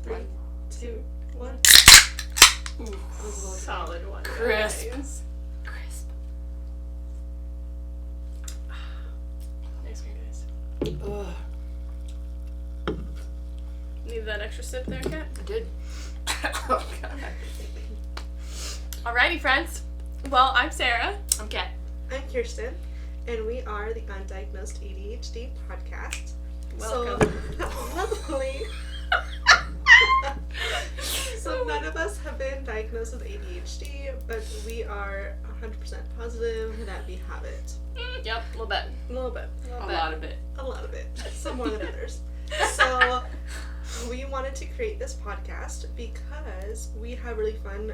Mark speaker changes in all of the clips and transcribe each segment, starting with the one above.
Speaker 1: 3, 2, 1.
Speaker 2: Ooh,
Speaker 1: solid one.
Speaker 2: Crisp.
Speaker 1: Guys.
Speaker 2: Crisp.
Speaker 1: Nice one, guys.
Speaker 2: Ugh.
Speaker 1: Need that extra sip there, Kat?
Speaker 2: I did. Oh, God.
Speaker 1: Alrighty, friends. Well, I'm Sarah.
Speaker 2: I'm Kat.
Speaker 3: I'm Kirsten, and we are the Undiagnosed ADHD podcast.
Speaker 1: Welcome.
Speaker 3: So none of us have been diagnosed with ADHD, but we are 100% positive that we have it.
Speaker 1: Yep, a little bit.
Speaker 3: A little bit.
Speaker 2: A lot of it.
Speaker 3: A lot of it. Some more than others. So we wanted to create this podcast because we have really fun,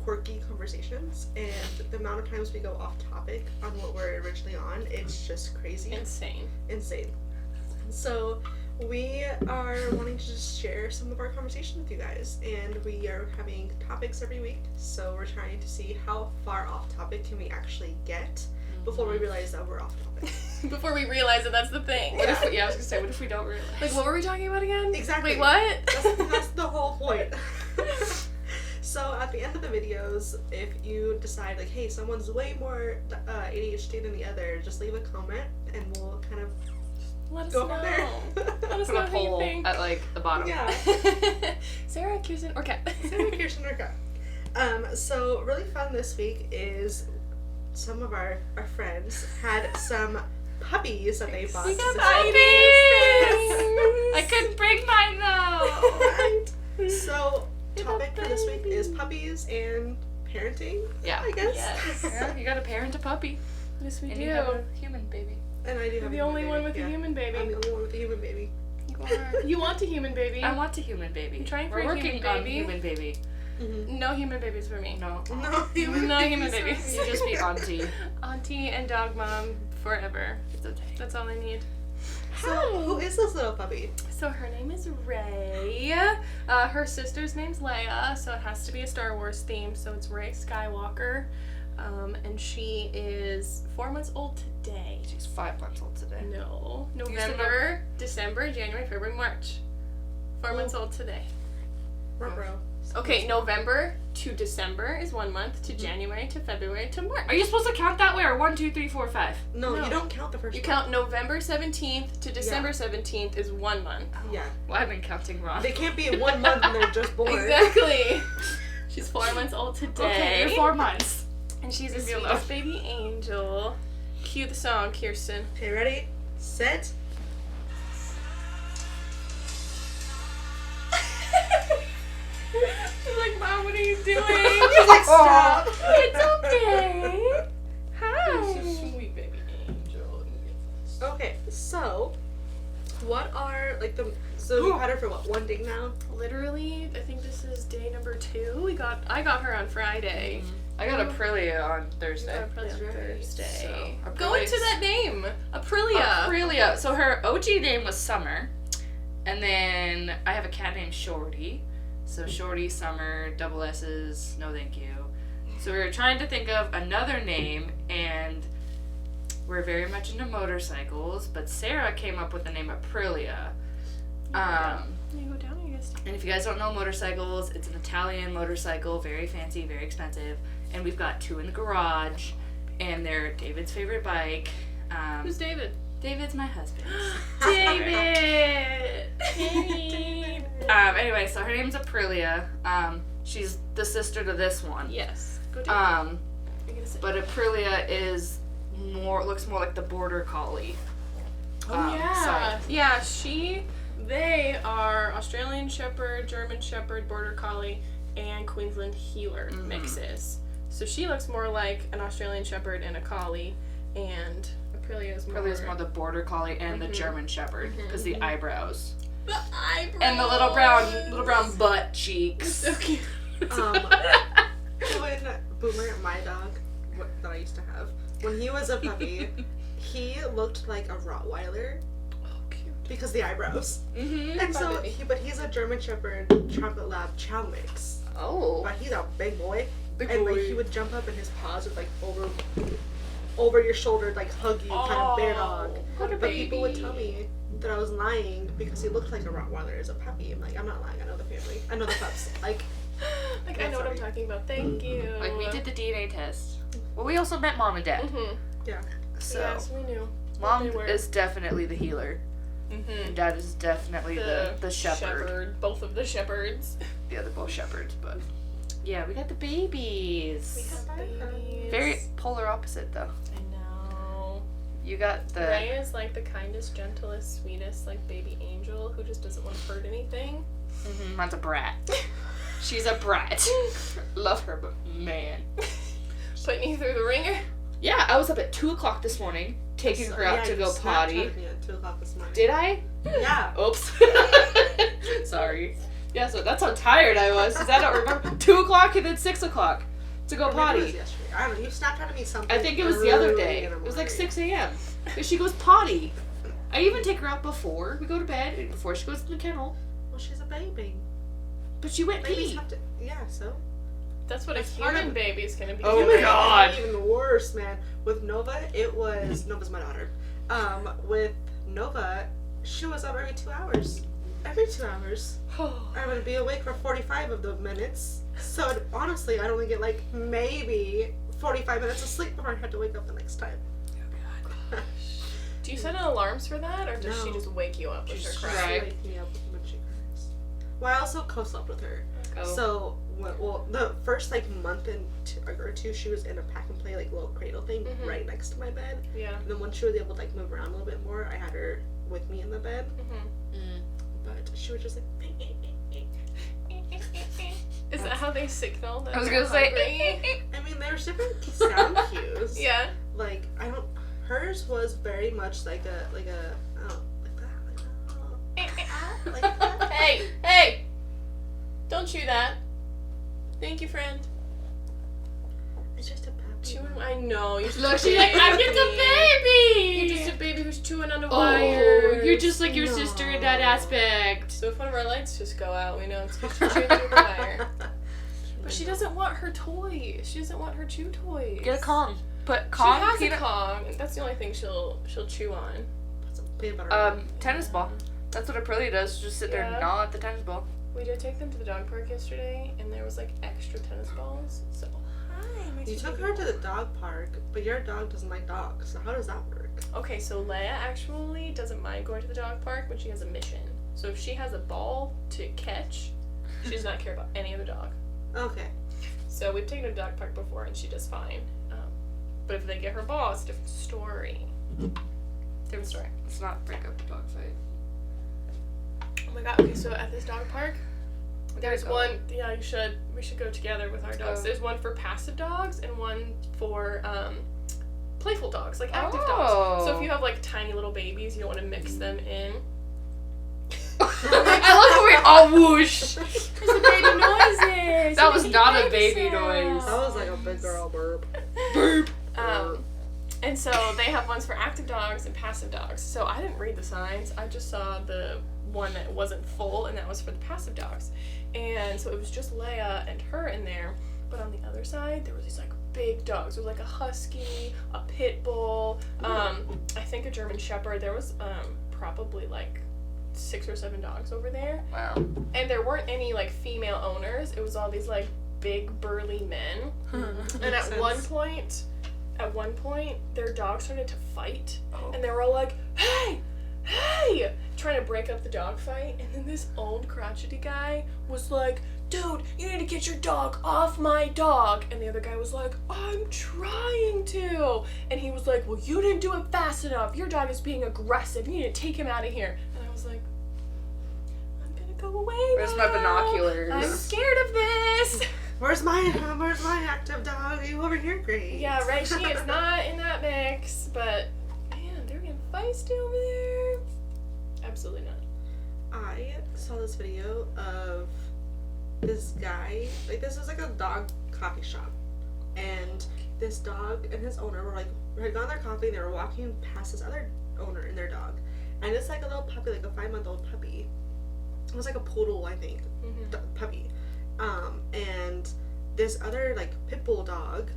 Speaker 3: quirky conversations, and the amount of times we go off topic on what we're originally on, it's just crazy.
Speaker 1: Insane.
Speaker 3: So we are wanting to just share some of our conversation with you guys, and we are having topics every week, so we're trying to see how far off topic can we actually get before we realize that we're off topic.
Speaker 1: Before we realize that that's the thing.
Speaker 2: What if I was gonna say, what if we don't realize?
Speaker 1: Like, what were we talking about again?
Speaker 3: Exactly.
Speaker 1: Wait, what?
Speaker 3: That's the whole point. So at the end of the videos, if you decide like, hey, someone's way more ADHD than the other, just leave a comment and we'll kind of
Speaker 1: Let us
Speaker 3: go
Speaker 1: know.
Speaker 3: from there.
Speaker 1: Let us
Speaker 2: Put
Speaker 1: know
Speaker 2: a
Speaker 1: who you
Speaker 2: poll
Speaker 1: think.
Speaker 2: at like the bottom.
Speaker 3: Yeah.
Speaker 1: Sarah, Kirsten, or Kat.
Speaker 3: Sarah, Kirsten, or Kat. So really fun this week is some of our friends had some puppies that they bought.
Speaker 1: We got
Speaker 3: to
Speaker 1: puppies!
Speaker 2: I couldn't bring mine though.
Speaker 3: Right. So topic for this week is puppies and parenting.
Speaker 2: Yeah.
Speaker 3: I guess.
Speaker 1: Yes.
Speaker 2: Yeah, you gotta parent a puppy.
Speaker 1: Yes, we
Speaker 2: And
Speaker 1: do.
Speaker 2: you have a human baby.
Speaker 3: And I do
Speaker 1: You're
Speaker 3: have
Speaker 1: the
Speaker 3: a
Speaker 1: only
Speaker 3: human
Speaker 1: one with
Speaker 3: baby.
Speaker 1: a human baby.
Speaker 3: I'm the only one with a human baby.
Speaker 2: You are.
Speaker 1: You want a human baby.
Speaker 2: I want a human baby.
Speaker 1: You trying for
Speaker 2: We're
Speaker 1: a
Speaker 2: working
Speaker 1: human
Speaker 2: on
Speaker 1: baby?
Speaker 2: human baby.
Speaker 3: Mm-hmm.
Speaker 1: No human babies for me.
Speaker 2: No.
Speaker 3: No human
Speaker 1: No
Speaker 3: babies.
Speaker 1: human babies.
Speaker 2: You just be auntie.
Speaker 1: Auntie and dog mom forever.
Speaker 2: It's okay.
Speaker 1: That's all I need.
Speaker 3: So, who is this little puppy?
Speaker 1: So her name is Rey. Her sister's name's Leia, so it has to be a Star Wars theme. So it's Rey Skywalker, and she is 4 months old today.
Speaker 2: She's 5 months old today.
Speaker 1: No,
Speaker 2: said
Speaker 1: November, December, January, February, March. 4 months old today.
Speaker 3: Ruh-roh.
Speaker 1: Okay, November to December is 1 month, to January to February to March.
Speaker 2: Are you supposed to count that way or 1, 2, 3, 4, 5?
Speaker 3: No,
Speaker 1: No.
Speaker 3: you don't count the first
Speaker 1: You
Speaker 3: one.
Speaker 1: count November 17th to December 17th is 1 month.
Speaker 3: Yeah.
Speaker 2: Well, I've been counting wrong.
Speaker 3: They can't be in 1 month and they're just born.
Speaker 1: Exactly. She's 4 months old today.
Speaker 2: Okay, you're 4 months.
Speaker 1: And she's a
Speaker 2: Leave me alone.
Speaker 1: sweetest baby angel. Cue the song, Kirsten.
Speaker 3: Okay, ready? Set.
Speaker 1: She's like, Mom, what are you doing?
Speaker 3: She's like, stop.
Speaker 1: It's okay. Hi.
Speaker 2: She's a sweet baby angel.
Speaker 3: Okay, so what are like the so you've had her for what, 1 day now?
Speaker 1: Literally, I think this is day number 2. I got her on Friday.
Speaker 2: I got Aprilia on Thursday.
Speaker 1: Probably on
Speaker 3: That's right.
Speaker 1: Thursday.
Speaker 2: So,
Speaker 1: Go into that name, Aprilia.
Speaker 2: Aprilia. So her OG name was Summer. And then I have a cat named Shorty. So Shorty, Summer, double S's, no thank you. So we were trying to think of another name, and we're very much into motorcycles, but Sarah came up with the name Aprilia.
Speaker 1: You go down, I guess.
Speaker 2: And if you guys don't know motorcycles, it's an Italian motorcycle, very fancy, very expensive. And we've got 2 in the garage, and they're David's favorite bike.
Speaker 1: Who's David?
Speaker 2: David's my husband.
Speaker 1: David. David.
Speaker 2: Anyway, so her name's Aprilia. She's the sister to this one.
Speaker 1: Yes. Go down.
Speaker 2: But Aprilia looks more like the border collie.
Speaker 1: Yeah. Yeah, they are Australian Shepherd, German Shepherd, Border Collie, and Queensland Heeler mixes. So she looks more like an Australian Shepherd and a Collie, and Aprilia's more
Speaker 2: The border collie and the German Shepherd, because the eyebrows
Speaker 1: the eyebrows
Speaker 2: and the little brown butt cheeks.
Speaker 1: So cute.
Speaker 3: When Boomer, my dog, that I used to have, when he was a puppy, he looked like a Rottweiler.
Speaker 1: Oh, cute.
Speaker 3: Because the eyebrows.
Speaker 1: Mm-hmm.
Speaker 3: And so, he's a German Shepherd Chocolate Lab Chow Mix.
Speaker 2: Oh.
Speaker 3: But he's a big boy.
Speaker 1: Big
Speaker 3: and
Speaker 1: boy.
Speaker 3: like he would jump up and his paws would like over your shoulder, like hug you, kind of bear dog.
Speaker 1: What a
Speaker 3: But
Speaker 1: baby.
Speaker 3: people would tell me that I was lying because he looked like a Rottweiler as a puppy. I'm like, I'm not lying. I know the family. I know the pups. Like
Speaker 1: I know what I'm talking about. Thank you.
Speaker 2: Like, we did the DNA test. Well, we also met Mom and Dad.
Speaker 1: Mm-hmm.
Speaker 3: Yeah.
Speaker 2: So,
Speaker 1: Yes, we knew.
Speaker 2: Mom
Speaker 1: They were.
Speaker 2: is definitely the healer.
Speaker 1: Mm-hmm.
Speaker 2: And Dad is definitely the shepherd.
Speaker 1: Both of the shepherds.
Speaker 2: Yeah, they're both shepherds, but... Yeah, we got the babies.
Speaker 1: We have babies.
Speaker 2: Very polar opposite, though.
Speaker 1: I know.
Speaker 2: You got the...
Speaker 1: Ray is like the kindest, gentlest, sweetest, like baby angel who just doesn't want to hurt anything.
Speaker 2: Mm-hmm, mine's a brat. She's a brat. Love her, but man.
Speaker 1: Putting you through the ringer.
Speaker 2: Yeah, I was up at 2 o'clock this morning, taking her out to go potty.
Speaker 3: Me at 2 o'clock this morning.
Speaker 2: Did I?
Speaker 3: Yeah.
Speaker 2: Oops. Sorry. Yeah, so that's how tired I was, because I don't remember. 2 o'clock and then 6 o'clock to go
Speaker 3: Or maybe it
Speaker 2: potty.
Speaker 3: was yesterday. I don't know. You Snapchatted me something.
Speaker 2: I think it was the other
Speaker 3: early
Speaker 2: day.
Speaker 3: in the
Speaker 2: It was like
Speaker 3: morning.
Speaker 2: 6 a.m. Because she goes potty. I even take her out before we go to bed, and before she goes to the kennel.
Speaker 3: Well, she's a baby.
Speaker 2: But she went
Speaker 3: Babies
Speaker 2: pee.
Speaker 3: have to. Yeah. So.
Speaker 1: That's what a
Speaker 3: That's part
Speaker 1: human
Speaker 3: of-
Speaker 1: baby is gonna be.
Speaker 2: Oh
Speaker 1: doing.
Speaker 2: my God.
Speaker 3: Even worse, man. With Nova, it was Nova's my daughter. With Nova, she was up every 2 hours. Every 2 hours. I would be awake for 45 of the minutes. So honestly, I'd only get like maybe 45 minutes of sleep before I had to wake up the next time.
Speaker 1: Do you set an alarms for that, or does she
Speaker 3: No.
Speaker 1: just wake you up with
Speaker 3: She
Speaker 1: her
Speaker 3: just
Speaker 1: cry?
Speaker 2: Right.
Speaker 3: wake me up when she cries. Well, I also co-slept with her.
Speaker 2: Oh.
Speaker 3: So, well, the first like month or two, she was in a pack and play like little cradle thing
Speaker 1: Mhm.
Speaker 3: right next to my bed.
Speaker 1: Yeah.
Speaker 3: And then once she was able to like move around a little bit more, I had her with me in the bed.
Speaker 1: Mm-hmm.
Speaker 2: Mm.
Speaker 3: But she was just like.
Speaker 1: Is that how they signal that
Speaker 2: I was
Speaker 1: they're
Speaker 2: gonna say.
Speaker 1: hungry?
Speaker 3: I mean, there's different sound cues.
Speaker 1: Yeah.
Speaker 3: Like I don't. Hers was very much like a oh like that like that.
Speaker 1: Hey! Don't chew that. Thank you, friend.
Speaker 3: It's just a puppy.
Speaker 1: Chewing. I know. You're just
Speaker 2: Look,
Speaker 1: a
Speaker 2: she's like, I'm just a baby!
Speaker 1: You're just a baby who's chewing on a
Speaker 2: Oh,
Speaker 1: wire.
Speaker 2: you're just like your
Speaker 3: No.
Speaker 2: sister in that aspect.
Speaker 1: So if one of our lights just go out, we know it's because she's chewing through the wire. But she doesn't want her toy. She doesn't want her chew toys.
Speaker 2: Get a Kong. Put
Speaker 1: She
Speaker 2: Kong,
Speaker 1: has
Speaker 2: peanut...
Speaker 1: a Kong. That's the only thing she'll chew on.
Speaker 3: Put some peanut butter on it.
Speaker 2: tennis ball. That's what Aprilia does, just sit there
Speaker 1: Yeah.
Speaker 2: and gnaw at the tennis ball.
Speaker 1: We did take them to the dog park yesterday, and there was like extra tennis balls. So hi. my
Speaker 3: You
Speaker 1: sweet
Speaker 3: took
Speaker 1: baby.
Speaker 3: her to the dog park, but your dog doesn't like dogs. So how does that work?
Speaker 1: Okay, so Leia actually doesn't mind going to the dog park when she has a mission. So if she has a ball to catch, she does not care about any other dog.
Speaker 3: Okay.
Speaker 1: So we've taken her to the dog park before, and she does fine. But if they get her ball, it's a different story. Different story.
Speaker 2: Let's not break up the dog fight.
Speaker 1: Oh my god, okay, so at this dog park, there's
Speaker 2: go.
Speaker 1: one, yeah, you should, we should go together with our dogs.
Speaker 2: Oh.
Speaker 1: There's one for passive dogs and one for, playful dogs, like active
Speaker 2: Oh.
Speaker 1: dogs. So if you have like tiny little babies, you don't want to mix them in.
Speaker 2: I love how we all whoosh.
Speaker 1: It's the baby noises!
Speaker 2: That was
Speaker 1: You're
Speaker 2: not
Speaker 1: making
Speaker 2: a baby
Speaker 1: sounds.
Speaker 2: noise.
Speaker 3: That was like a big girl burp.
Speaker 2: Burp.
Speaker 1: And so they have ones for active dogs and passive dogs. So I didn't read the signs. I just saw the one that wasn't full, and that was for the passive dogs. And so it was just Leia and her in there. But on the other side, there was these like big dogs. There was like a husky, a pit bull, I think a German shepherd. There was probably like 6 or 7 dogs over there.
Speaker 2: Wow.
Speaker 1: And there weren't any like female owners. It was all these like big burly men. And at one point, their dogs started to fight, and they were all like, "Hey, hey!" trying to break up the dog fight. And then this old crotchety guy was like, "Dude, you need to get your dog off my dog." And the other guy was like, "I'm trying to." And he was like, "Well, you didn't do it fast enough. Your dog is being aggressive. You need to take him out of here." And I was like, "I'm gonna go away
Speaker 2: Where's
Speaker 1: now.
Speaker 2: my binoculars?
Speaker 1: I'm scared of this."
Speaker 3: Where's my active dog? Are you over here? Great.
Speaker 1: Yeah, right. She is not in that mix, but man, they're getting feisty over there. Absolutely not.
Speaker 3: I saw this video of this guy. Like this was like a dog coffee shop, and this dog and his owner were like had gotten their coffee. And they were walking past this other owner and their dog, and it's like a little puppy, like a 5-month-old puppy. It was like a poodle, I think, puppy. And this other like pit bull dog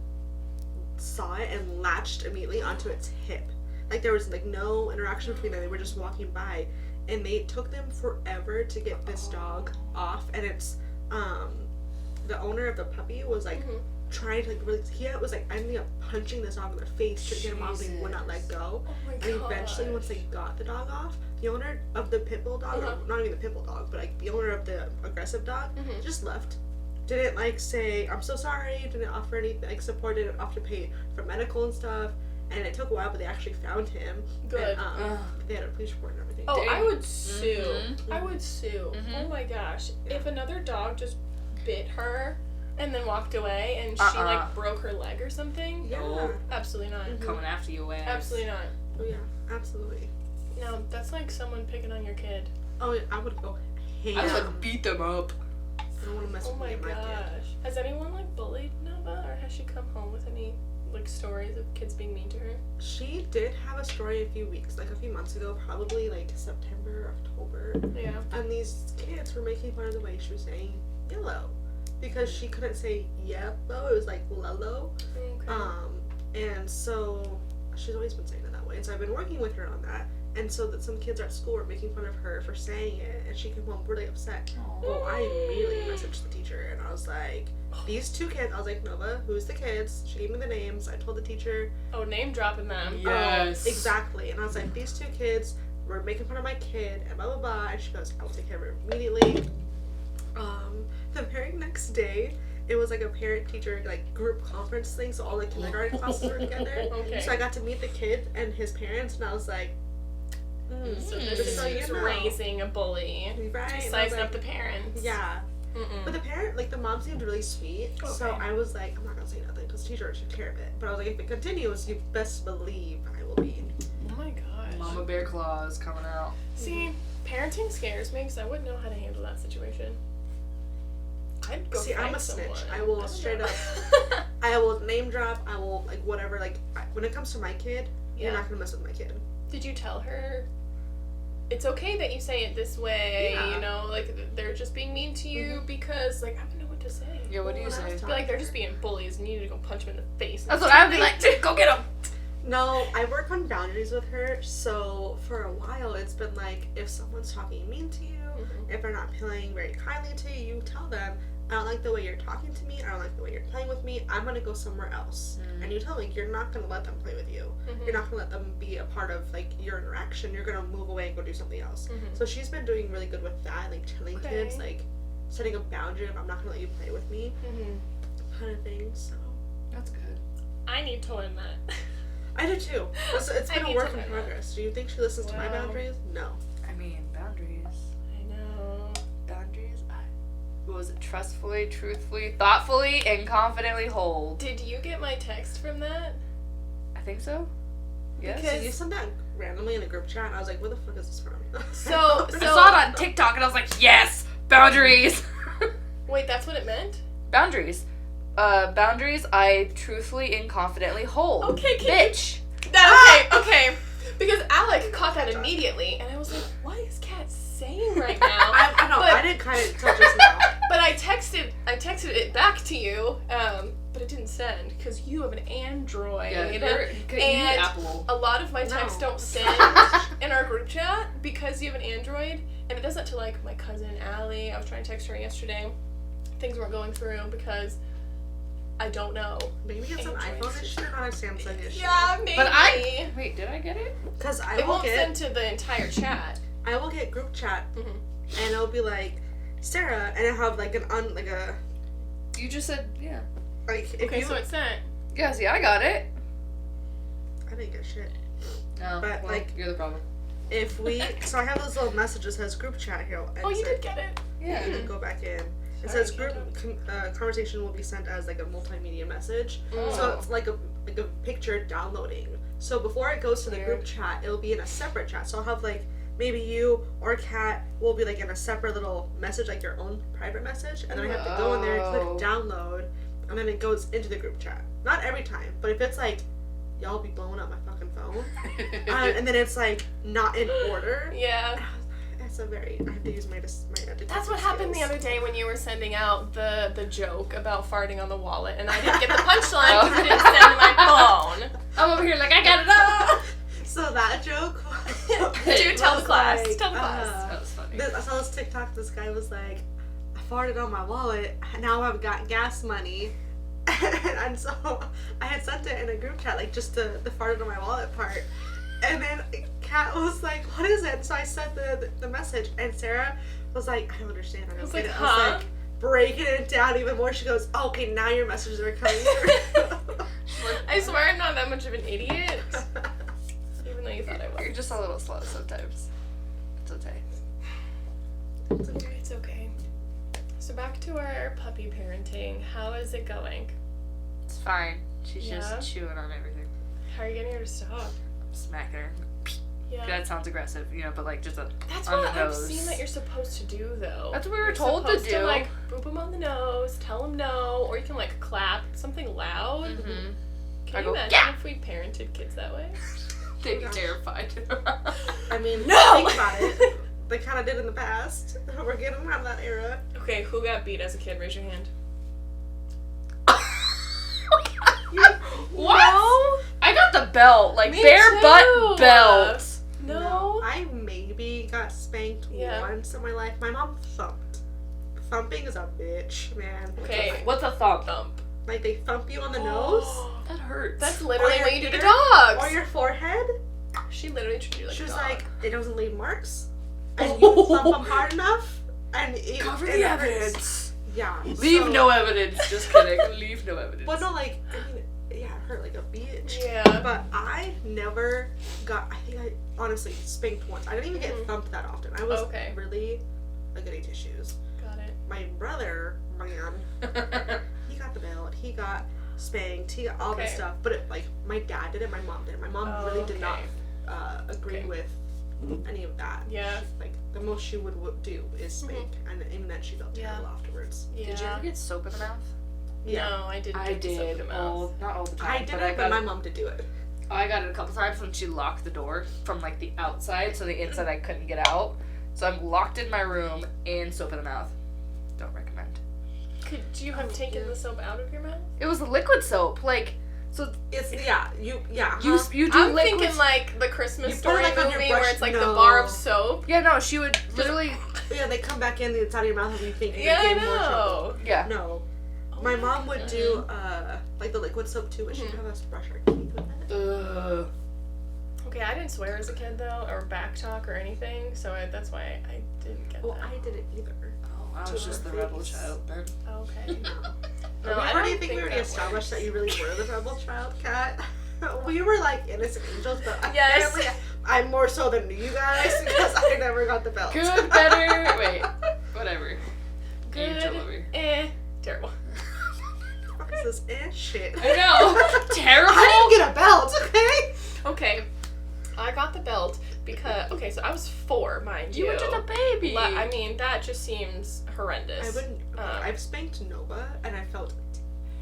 Speaker 3: saw it and latched immediately onto its hip. Like, there was, like, no interaction between them. They were just walking by. And they took them forever to get this dog off. And it's, the owner of the puppy was, like, trying to, like, really, he was, like, ending up punching this dog in the face to get him off, and he would not let go.
Speaker 1: Oh my
Speaker 3: and eventually, once they got the dog off, the owner of the pit bull dog, or not even the pit bull dog, but, like, the owner of the aggressive dog, just left. Didn't, like, say, I'm so sorry, didn't offer any, like, support, didn't offer to pay for medical and stuff. And it took a while, but they actually found him.
Speaker 1: Good.
Speaker 3: And, they had a police report and everything.
Speaker 1: Oh, I would sue. I would sue.
Speaker 2: Mm-hmm.
Speaker 1: Oh my gosh. Yeah. If another dog just bit her and then walked away and she, like, broke her leg or something,
Speaker 3: Yeah.
Speaker 1: Absolutely not.
Speaker 2: Coming after you, ass.
Speaker 1: Absolutely not.
Speaker 3: Oh, yeah. Absolutely.
Speaker 1: No, that's like someone picking on your kid.
Speaker 3: Oh, yeah, I would go ham.
Speaker 2: I would beat them up.
Speaker 3: I don't want to mess
Speaker 1: Oh
Speaker 3: with
Speaker 1: my
Speaker 3: me and my
Speaker 1: gosh.
Speaker 3: kid.
Speaker 1: Has anyone, like, bullied Nova? Or has she come home with any, like, stories of kids being mean to her?
Speaker 3: She did have a story a few months ago, probably, like, September, October.
Speaker 1: Yeah.
Speaker 3: And these kids were making fun of the way she was saying yellow. Because she couldn't say yellow, it was, like, lello.
Speaker 1: Okay.
Speaker 3: And so she's always been saying it that way. And so I've been working with her on that. And so that some kids at school were making fun of her for saying it, and she came home really upset. Well, I immediately messaged the teacher, and I was like, these two kids, I was like, Nova, who's the kids? She gave me the names. I told the teacher.
Speaker 1: Oh, name dropping them.
Speaker 2: Yes.
Speaker 3: Exactly. And I was like, these two kids were making fun of my kid, and blah, blah, blah. And she goes, I will take care of her immediately. The very next day, it was like a parent-teacher, like, group conference thing, so all the kindergarten classes were together.
Speaker 1: Okay.
Speaker 3: So I got to meet the kid and his parents, and I was like,
Speaker 1: So this is who's raising a bully.
Speaker 3: Right.
Speaker 1: Just sizing up the parents.
Speaker 3: Yeah. But the parent, like, the mom seemed really sweet.
Speaker 1: Okay.
Speaker 3: So I was like, I'm not going to say nothing because the teacher should take care of it. But I was like, if it continues, you best believe I will be.
Speaker 1: Oh my gosh.
Speaker 2: Mama bear claws coming out.
Speaker 1: See, parenting scares me because I wouldn't know how to handle that situation. I'd go find
Speaker 3: I'm a
Speaker 1: someone.
Speaker 3: snitch. I will straight up, I will name drop, I will, like, whatever. Like, when it comes to my kid, you're not going to mess with my kid.
Speaker 1: Did you tell her it's okay that you say it this way, you know, like, they're just being mean to you because, like, I don't know what to say.
Speaker 2: Yeah, what do you say?
Speaker 1: I feel like they're just being bullies and you need to go punch them in the face.
Speaker 2: That's what I would be like, go get them!
Speaker 3: No, I work on boundaries with her, so for a while it's been like, if someone's talking mean to you, if they're not playing very kindly to you, you tell them, I don't like the way you're talking to me, I don't like the way you're playing with me, I'm gonna go somewhere else. And you tell me, you're not gonna let them play with you. You're not gonna let them be a part of, like, your interaction, you're gonna move away and go do something else. So she's been doing really good with that, like, telling kids, like, setting a boundary of, I'm not gonna let you play with me, kind of thing, so.
Speaker 2: That's good.
Speaker 1: I need to learn that.
Speaker 3: I do too. It's been a work in progress. Do you think she listens to my boundaries? No.
Speaker 2: I mean, boundaries.
Speaker 1: I know.
Speaker 2: Boundaries, what was it? Trustfully, truthfully, thoughtfully, and confidently hold.
Speaker 1: Did you get my text from that?
Speaker 2: I think so. Yes.
Speaker 3: Because you sent that randomly in a group chat, and I was like, where the fuck is this from?
Speaker 1: So
Speaker 2: I saw it on TikTok, and I was like, yes! Boundaries!
Speaker 1: Wait, that's what it meant?
Speaker 2: Boundaries. Boundaries I truthfully and confidently hold.
Speaker 1: Okay,
Speaker 2: bitch!
Speaker 1: Okay. Because Alec caught that immediately, and I was like, what is Kat saying right now?
Speaker 3: I know, I didn't kind of until just now.
Speaker 1: But I texted it back to you, but it didn't send, because you have an Android.
Speaker 2: Yeah, you
Speaker 1: and
Speaker 2: Apple.
Speaker 1: a lot of my texts don't send in our group chat because you have an Android, and it does that to, like, my cousin Allie. I was trying to text her yesterday. Things weren't going through because I don't know.
Speaker 3: Maybe it's an iPhone issue, not a Samsung issue.
Speaker 1: Yeah, maybe.
Speaker 2: But wait, did I get it?
Speaker 3: Because
Speaker 1: it won't send to the entire chat.
Speaker 3: I will get group chat, and it'll be like, Sarah, and it'll have, like,
Speaker 2: You just said, yeah.
Speaker 3: Like,
Speaker 1: Okay, so it's sent.
Speaker 2: Yeah, see, I got it.
Speaker 3: I didn't get shit.
Speaker 2: No,
Speaker 3: But,
Speaker 2: well,
Speaker 3: like,
Speaker 2: you're the problem.
Speaker 3: if we, so I have this little message that says group chat here.
Speaker 1: Oh, you did get it?
Speaker 2: Yeah.
Speaker 3: And then go back in. It
Speaker 1: Sorry,
Speaker 3: says group conversation will be sent as, like, a multimedia message.
Speaker 2: Oh.
Speaker 3: So it's like a picture downloading. So before it goes to the group chat, it'll be in a separate chat. So I'll have, like, maybe you or Kat will be, like, in a separate little message, like your own private message, and then I have to go in there and click download, and then it goes into the group chat. Not every time, but if it's like, y'all be blowing up my fucking phone, and then it's like not in order.
Speaker 1: Yeah.
Speaker 3: It's I have to use my detective
Speaker 1: That's what happened the
Speaker 3: skills.
Speaker 1: other day when you were sending out the joke about farting on the wallet, and I didn't get the punchline because it didn't send to my phone.
Speaker 2: I'm over here like, I got it all!
Speaker 3: So that joke
Speaker 1: Do tell the
Speaker 3: was
Speaker 1: class.
Speaker 3: like,
Speaker 1: Tell the class.
Speaker 2: That was funny.
Speaker 3: I saw this TikTok, this guy was like, I farted on my wallet, now I've got gas money. And so I had sent it in a group chat, like just the farted on my wallet part. And then Kat was like, what is it? So I sent the message, and Sarah was like, I don't understand. I was like,
Speaker 1: huh?
Speaker 3: I was like, breaking it down even more. She goes, okay, now your messages are coming through.
Speaker 1: I swear I'm not that much of an idiot. Even though you thought I was.
Speaker 2: You're just a little slow sometimes. It's okay.
Speaker 1: It's okay. It's okay. So back to our puppy parenting. How is it going?
Speaker 2: It's fine. She's
Speaker 1: Yeah?
Speaker 2: just chewing on everything.
Speaker 1: How are you getting her to stop?
Speaker 2: Smacking her.
Speaker 1: Yeah.
Speaker 2: That sounds aggressive, but like just
Speaker 1: That's
Speaker 2: on
Speaker 1: what
Speaker 2: the
Speaker 1: I've
Speaker 2: nose.
Speaker 1: seen that you're supposed to do, though.
Speaker 2: That's what we were
Speaker 1: You're
Speaker 2: told to
Speaker 1: supposed
Speaker 2: do.
Speaker 1: like boop them on the nose, tell them no, or you can like clap something loud.
Speaker 2: Mm-hmm.
Speaker 1: Can
Speaker 2: I
Speaker 1: you
Speaker 2: go,
Speaker 1: imagine
Speaker 2: "Yeah!"
Speaker 1: if we parented kids that way?
Speaker 2: They'd be terrified.
Speaker 3: I mean,
Speaker 1: No!
Speaker 3: think about it. They kind of did in the past. We're getting out of that era.
Speaker 1: Okay, who got beat as a kid? Raise your hand.
Speaker 2: What?
Speaker 1: No?
Speaker 2: I got the belt, like
Speaker 1: Me
Speaker 2: bare
Speaker 1: too.
Speaker 2: butt belt.
Speaker 1: No.
Speaker 3: I maybe got spanked
Speaker 1: Yeah.
Speaker 3: once in my life. My mom thumped. Thumping is a bitch, man.
Speaker 1: Okay.
Speaker 2: What's a thump?
Speaker 1: Thump.
Speaker 3: Like they thump you on the nose
Speaker 2: That hurts.
Speaker 1: That's literally
Speaker 3: Or your
Speaker 1: what you do to
Speaker 3: ear?
Speaker 1: dogs.
Speaker 3: or your forehead.
Speaker 1: She literally treated you like
Speaker 3: She
Speaker 1: a
Speaker 3: was
Speaker 1: dog.
Speaker 3: like, it doesn't leave marks, and you thump them hard enough, and it,
Speaker 2: Cover
Speaker 3: it
Speaker 2: the
Speaker 3: hurts.
Speaker 2: evidence.
Speaker 3: Yeah.
Speaker 2: Leave
Speaker 3: so-
Speaker 2: no evidence. Just kidding. Leave no evidence.
Speaker 3: Well, no, like I mean, yeah, it hurt like a bitch.
Speaker 1: Yeah.
Speaker 3: But I never got. I think I honestly spanked once. I didn't even get
Speaker 1: Mhm.
Speaker 3: thumped that often. I was
Speaker 1: Okay.
Speaker 3: really a goody two shoes.
Speaker 1: Got it.
Speaker 3: My brother, man, he got the belt. He got spanked. He got all this
Speaker 1: Okay.
Speaker 3: stuff. But my dad did it. My mom did it. My mom really did not
Speaker 1: Okay.
Speaker 3: agree
Speaker 1: Okay.
Speaker 3: with any of that.
Speaker 1: Yeah.
Speaker 3: Like the most she would do is spank, and even then she felt
Speaker 1: Yeah.
Speaker 3: terrible afterwards.
Speaker 1: Yeah.
Speaker 2: Did you ever get soap in the mouth?
Speaker 3: Yeah.
Speaker 1: No, I didn't.
Speaker 2: I
Speaker 1: get the soap in
Speaker 2: did.
Speaker 1: the mouth.
Speaker 2: Not all the time.
Speaker 3: I did
Speaker 2: but
Speaker 3: it,
Speaker 2: I
Speaker 3: but
Speaker 2: got
Speaker 3: my
Speaker 2: it.
Speaker 3: mom did do it.
Speaker 2: I got it a couple times when she locked the door from like the outside, so the inside I couldn't get out. So I'm locked in my room and soap in the mouth. Don't recommend.
Speaker 1: Could you have taken the soap out of your mouth?
Speaker 2: It was liquid soap, like so.
Speaker 3: It's you
Speaker 2: You do
Speaker 1: I'm
Speaker 2: liquid.
Speaker 1: thinking like the Christmas
Speaker 3: You put it,
Speaker 1: Story
Speaker 3: like, on your
Speaker 1: movie
Speaker 3: brush-
Speaker 1: where it's like the
Speaker 3: no.
Speaker 1: bar of soap.
Speaker 2: Yeah, no, she would literally.
Speaker 3: Yeah, they come back in the inside of your mouth and you think you're
Speaker 1: Yeah, I
Speaker 3: getting more trouble.
Speaker 1: know.
Speaker 2: Yeah.
Speaker 3: No.
Speaker 1: Oh
Speaker 3: My mom would
Speaker 1: God.
Speaker 3: do like the liquid soap too, but she'd
Speaker 1: Mhm.
Speaker 3: have us brush our teeth with it.
Speaker 2: Ugh.
Speaker 1: Okay, I didn't swear as a kid though, or backtalk or anything, so that's why I didn't get
Speaker 3: Well,
Speaker 1: that.
Speaker 3: I didn't either.
Speaker 2: Oh, I
Speaker 3: To
Speaker 2: was just
Speaker 3: her
Speaker 2: the rebel
Speaker 3: face.
Speaker 2: child then.
Speaker 1: Okay.
Speaker 3: No.
Speaker 1: No,
Speaker 3: we
Speaker 1: I
Speaker 3: already
Speaker 1: don't
Speaker 3: think we already
Speaker 1: that
Speaker 3: established
Speaker 1: works.
Speaker 3: that you really were the rebel child, Kat. We were like innocent angels, but
Speaker 1: Yes.
Speaker 3: apparently I'm more so than you guys because I never got the belt.
Speaker 2: Good, better. Wait, whatever.
Speaker 1: Good.
Speaker 2: Angel over.
Speaker 1: Terrible.
Speaker 3: What is this shit?
Speaker 2: I know. Terrible.
Speaker 3: I didn't get a belt, okay?
Speaker 1: Okay, I got the belt because so I was 4, mind you.
Speaker 2: You were just a baby.
Speaker 1: I mean, that just seems horrendous.
Speaker 3: I wouldn't. I've spanked Nova, and I felt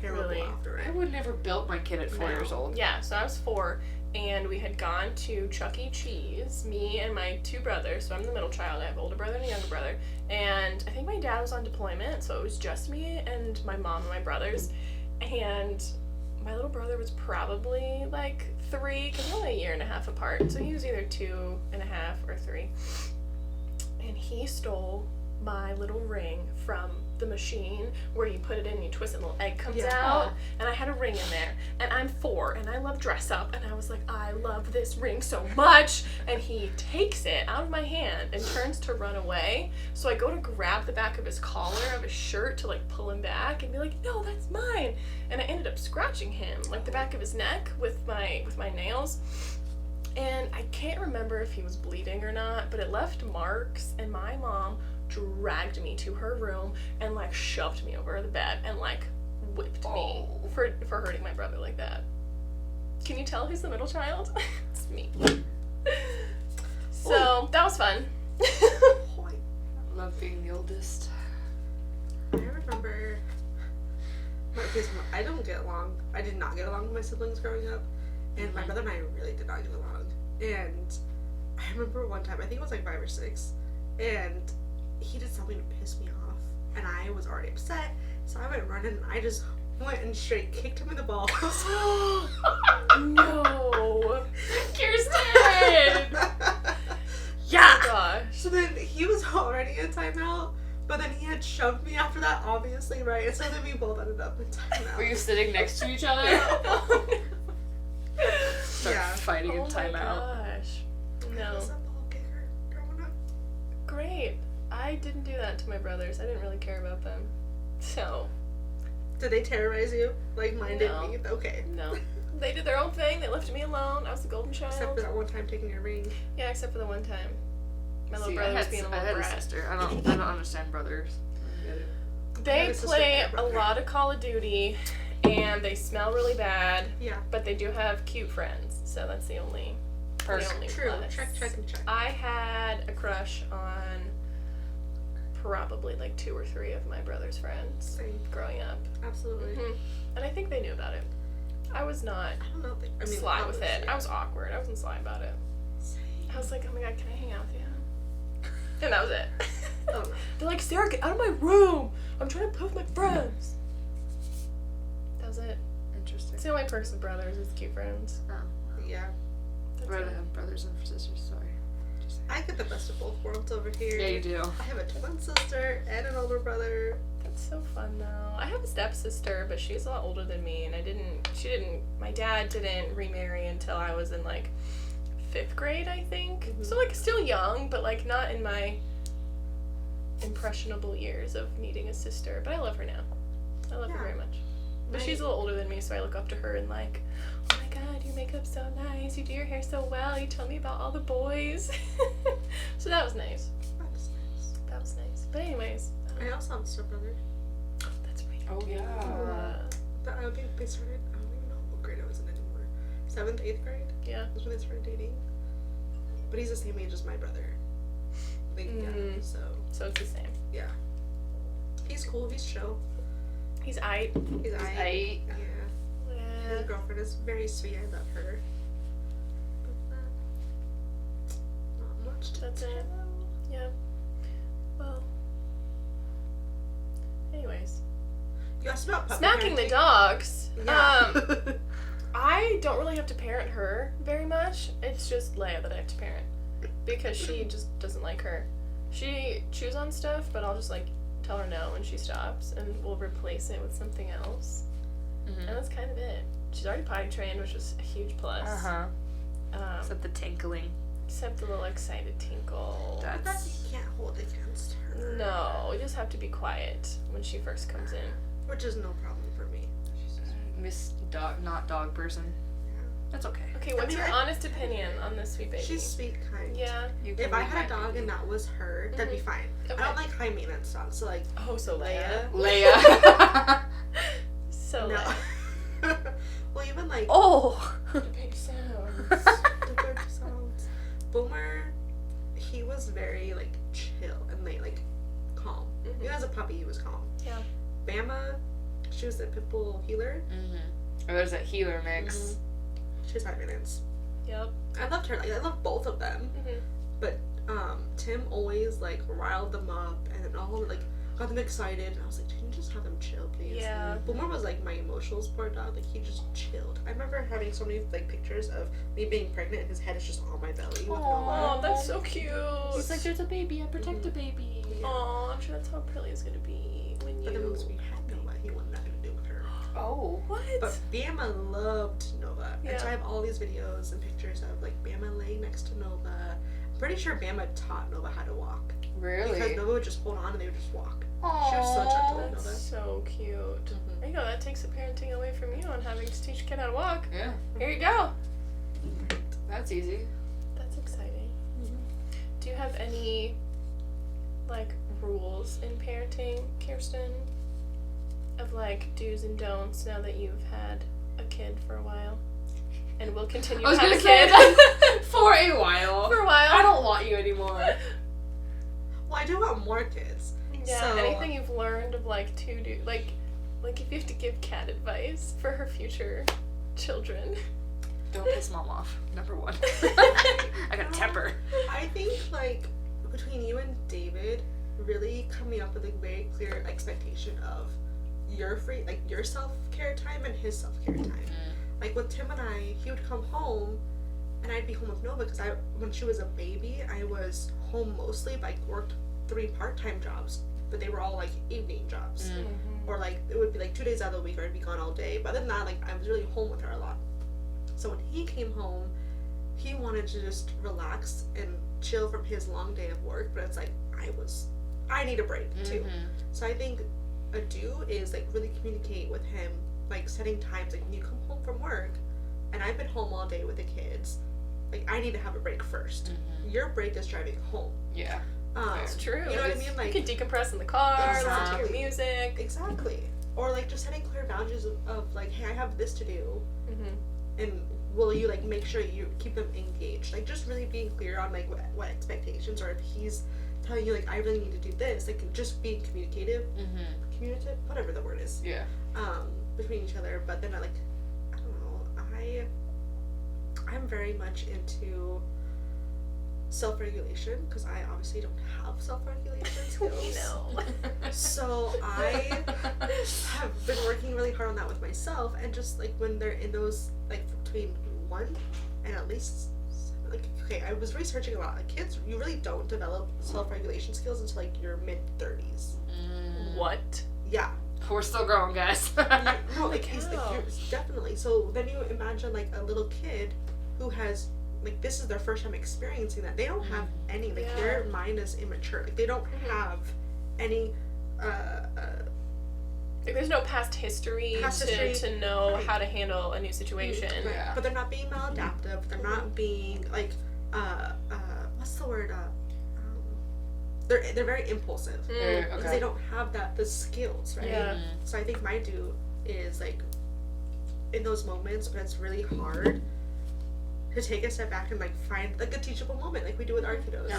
Speaker 3: terrible
Speaker 1: Really?
Speaker 3: after
Speaker 2: I
Speaker 3: it.
Speaker 2: would never belt my kid at 4
Speaker 1: No.
Speaker 2: years old.
Speaker 1: Yeah, so I was 4, and we had gone to Chuck E. Cheese, me and my 2 brothers, so I'm the middle child, I have an older brother and a younger brother, and I think my dad was on deployment, so it was just me and my mom and my brothers, and my little brother was probably like 3, because we're only a year and a half apart, so he was either 2 and a half or 3, and he stole my little ring from the machine where you put it in and you twist it and a little egg comes
Speaker 3: Yeah.
Speaker 1: out, and I had a ring in there, and I'm 4 and I love dress up, and I was like, I love this ring so much, and he takes it out of my hand and turns to run away, so I go to grab the back of his collar of his shirt to like pull him back and be like, no, that's mine, and I ended up scratching him like the back of his neck with my nails. And I can't remember if he was bleeding or not, but it left marks, and my mom dragged me to her room and like shoved me over the bed and like whipped me for hurting my brother like that. Can you tell who's the middle child? It's me. So that was fun.
Speaker 3: Boy,
Speaker 2: I love being the oldest.
Speaker 3: I remember. Because I don't get along. I did not get along with my siblings growing up, and my brother and I really did not get along. And I remember one time, I think it was like 5 or 6, and he did something to piss me off, and I was already upset, so I went running, and I just went and straight kicked him in the balls.
Speaker 1: No.
Speaker 2: Kirsten!
Speaker 1: Yeah. Oh gosh.
Speaker 3: So then he was already in timeout, but then he had shoved me after that, obviously, right? And so then we both ended up in timeout.
Speaker 2: Were you sitting next to each other? Start fighting in timeout.
Speaker 1: Oh my gosh.
Speaker 3: I was a ball kicker growing up.
Speaker 1: Great. I didn't do that to my brothers. I didn't really care about them. So.
Speaker 3: Did they terrorize you like mine did me? Okay.
Speaker 1: No. They did their own thing. They left me alone. I was the golden child.
Speaker 3: Except for that one time taking your ring.
Speaker 1: Yeah, except for the one time. My little brother was being a little brat.
Speaker 2: I had a sister. I don't understand brothers.
Speaker 1: They play a lot of Call of Duty, and they smell really bad.
Speaker 3: Yeah.
Speaker 1: But they do have cute friends, so that's the only perk.
Speaker 3: True. Check.
Speaker 1: I had a crush on probably like 2 or 3 of my brother's friends.
Speaker 3: Same.
Speaker 1: Growing up.
Speaker 3: Absolutely.
Speaker 1: Mm-hmm. And I think they knew about it. I was not
Speaker 3: I don't know.
Speaker 1: sly with it. I was awkward. I wasn't sly about it.
Speaker 3: Same.
Speaker 1: I was like, oh my god, can I hang out with you? And that was it.
Speaker 3: Oh no.
Speaker 1: They're like, Sarah, get out of my room. I'm trying to play with my friends. That was it.
Speaker 2: Interesting.
Speaker 1: It's the only perks of brothers is cute friends.
Speaker 2: Oh.
Speaker 3: Yeah.
Speaker 2: I'd rather have brothers and sisters, sorry.
Speaker 3: I get the best of both worlds over here.
Speaker 2: Yeah, you do.
Speaker 3: I have a twin sister and an older brother.
Speaker 1: That's so fun though. I have a stepsister, but she's a lot older than me, and my dad didn't remarry until I was in like 5th grade, I think.
Speaker 3: Mm-hmm.
Speaker 1: So like still young, but like not in my impressionable years of needing a sister. But I love her now. I love her very much. But she's a little older than me, so I look up to her and like, oh my god, your makeup's so nice. You do your hair so well. You tell me about all the boys. So that was nice. That was nice. But anyways.
Speaker 3: I also have a stepbrother.
Speaker 1: That's right.
Speaker 2: Oh, yeah.
Speaker 3: But I think they started, I don't even know what grade I was in anymore. 7th, 8th grade?
Speaker 1: Yeah.
Speaker 3: That's when they started dating. But he's the same age as my brother. Yeah, so
Speaker 1: it's the same.
Speaker 3: Yeah. He's cool, he's chill.
Speaker 1: He's aight.
Speaker 3: He's aight. Yeah.
Speaker 1: Yeah.
Speaker 3: His girlfriend is very sweet, I love her. But not much to
Speaker 1: That's
Speaker 3: tell.
Speaker 1: it. Yeah. Well. Anyways.
Speaker 3: You asked about puppy
Speaker 1: Smacking the
Speaker 3: parenting?
Speaker 1: dogs.
Speaker 3: Yeah.
Speaker 1: I don't really have to parent her very much. It's just Leia that I have to parent. Because she just doesn't like her. She chews on stuff, but I'll just like tell her no when she stops, and we'll replace it with something else.
Speaker 2: Mm-hmm.
Speaker 1: And that's kind of it. She's already potty trained, which is a huge plus.
Speaker 2: Except the tinkling.
Speaker 1: Except the little excited tinkle.
Speaker 3: But that you can't hold against her.
Speaker 1: No, we just have to be quiet when she first comes in.
Speaker 3: Which is no problem for me.
Speaker 2: Miss Dog, not dog person.
Speaker 3: Yeah.
Speaker 2: That's okay.
Speaker 1: Okay, what's your honest opinion on this sweet baby?
Speaker 3: She's sweet, kind.
Speaker 1: Yeah.
Speaker 3: If I had a dog and that was her, that'd be fine.
Speaker 1: Okay.
Speaker 3: I don't like high maintenance dogs, so like
Speaker 1: Oh, so Leia.
Speaker 2: Leia.
Speaker 1: So
Speaker 3: no.
Speaker 1: Leia.
Speaker 3: Well, even like
Speaker 2: Oh.
Speaker 1: The baby sounds.
Speaker 3: the bird sounds. Boomer, he was very like chill and like calm.
Speaker 1: Mhm.
Speaker 3: Even as a puppy, he was calm.
Speaker 1: Yeah.
Speaker 3: Bama, she was a pit bull healer.
Speaker 2: Or there's that healer mix.
Speaker 3: She was high maintenance.
Speaker 1: Yep.
Speaker 3: I loved her. Like I loved both of them.
Speaker 1: Mm-hmm.
Speaker 3: But Tim always like riled them up and then all like got them excited. And I was like, can you just have them chill, please?
Speaker 1: Yeah.
Speaker 3: Boomer was like my emotional support dog. Like he just chilled. I remember having so many like pictures of me being pregnant and his head is just on my belly with Noah.
Speaker 1: Oh, that's so cute.
Speaker 2: He's like, there's a baby. I protect a baby.
Speaker 3: Yeah.
Speaker 1: Oh, I'm sure that's how Pearly's gonna be when you.
Speaker 3: But then once we had Noah, he wanted nothing to do with her.
Speaker 2: Oh.
Speaker 1: What?
Speaker 3: But Bama loved Nova.
Speaker 1: Yeah.
Speaker 3: And so I have all these videos and pictures of like Bama laying next to Nova. I'm pretty sure Bama taught Nova how to walk.
Speaker 2: Really?
Speaker 3: Because Nova would just hold on and they would just walk.
Speaker 2: Aww.
Speaker 3: She was so gentle with
Speaker 1: That's
Speaker 3: Nova.
Speaker 1: so cute.
Speaker 3: Mhm.
Speaker 1: There you go. That takes the parenting away from you on having to teach a kid how to walk.
Speaker 2: Yeah.
Speaker 1: Here you go.
Speaker 2: That's easy.
Speaker 1: That's exciting. Do you have any like rules in parenting, Kirsten? Of like do's and don'ts now that you've had a kid for a while? And will continue
Speaker 2: I was
Speaker 1: to have
Speaker 2: gonna
Speaker 1: a
Speaker 2: say
Speaker 1: kid
Speaker 2: that for a while.
Speaker 1: for a while.
Speaker 2: I don't want you anymore.
Speaker 3: Well, I do want more kids.
Speaker 1: Yeah,
Speaker 3: So-
Speaker 1: anything you've learned of like to do like if you have to give cat advice for her future children.
Speaker 2: Don't piss mom off. Number one. I got a temper.
Speaker 3: I think like between you and David, really coming up with a very clear expectation of your self-care time and his self-care time. Like with Tim and I, he would come home and I'd be home with Nova because when she was a baby, I was home mostly, but I worked 3 part-time jobs, but they were all like evening jobs. Or like it would be like 2 days out of the week or I'd be gone all day. But other than that, like I was really home with her a lot. So when he came home, he wanted to just relax and chill from his long day of work, but it's like I need a break too. So I think a do is like really communicate with him, like setting times, like when you come home from work and I've been home all day with the kids, like I need to have a break first. Your break is driving home.
Speaker 2: Yeah.
Speaker 1: That's true.
Speaker 3: You know what I mean? Like
Speaker 1: you can decompress in the car, listen to your music.
Speaker 3: Exactly. Or like just setting clear boundaries of like, hey, I have this to do, and will you like make sure you keep them engaged? Like just really being clear on like what expectations, or if he's telling you like I really need to do this, like just being communicative, whatever the word is.
Speaker 2: Yeah.
Speaker 3: Between each other, but then I don't know, I'm very much into self-regulation because I obviously don't have self-regulation skills. So I have been working really hard on that with myself, and just like when they're in those like between 1 and at least 7, like okay, I was researching a lot. Like kids, you really don't develop self-regulation skills until like your mid-30s.
Speaker 1: What?
Speaker 3: Yeah.
Speaker 2: We're still growing, guys.
Speaker 3: No, like you're definitely. So then you imagine like a little kid who has like this is their first time experiencing that. They don't have any like their mind is immature. Like they don't have any
Speaker 1: like there's no past history to know how to handle a new situation.
Speaker 3: Right. Yeah. But they're not being maladaptive. They're not being like what's the word? They're very impulsive because they don't have the skills, right?
Speaker 1: Yeah.
Speaker 3: So I think my do is like in those moments when it's really hard to take a step back and like find like a teachable moment, like we do with our kiddos.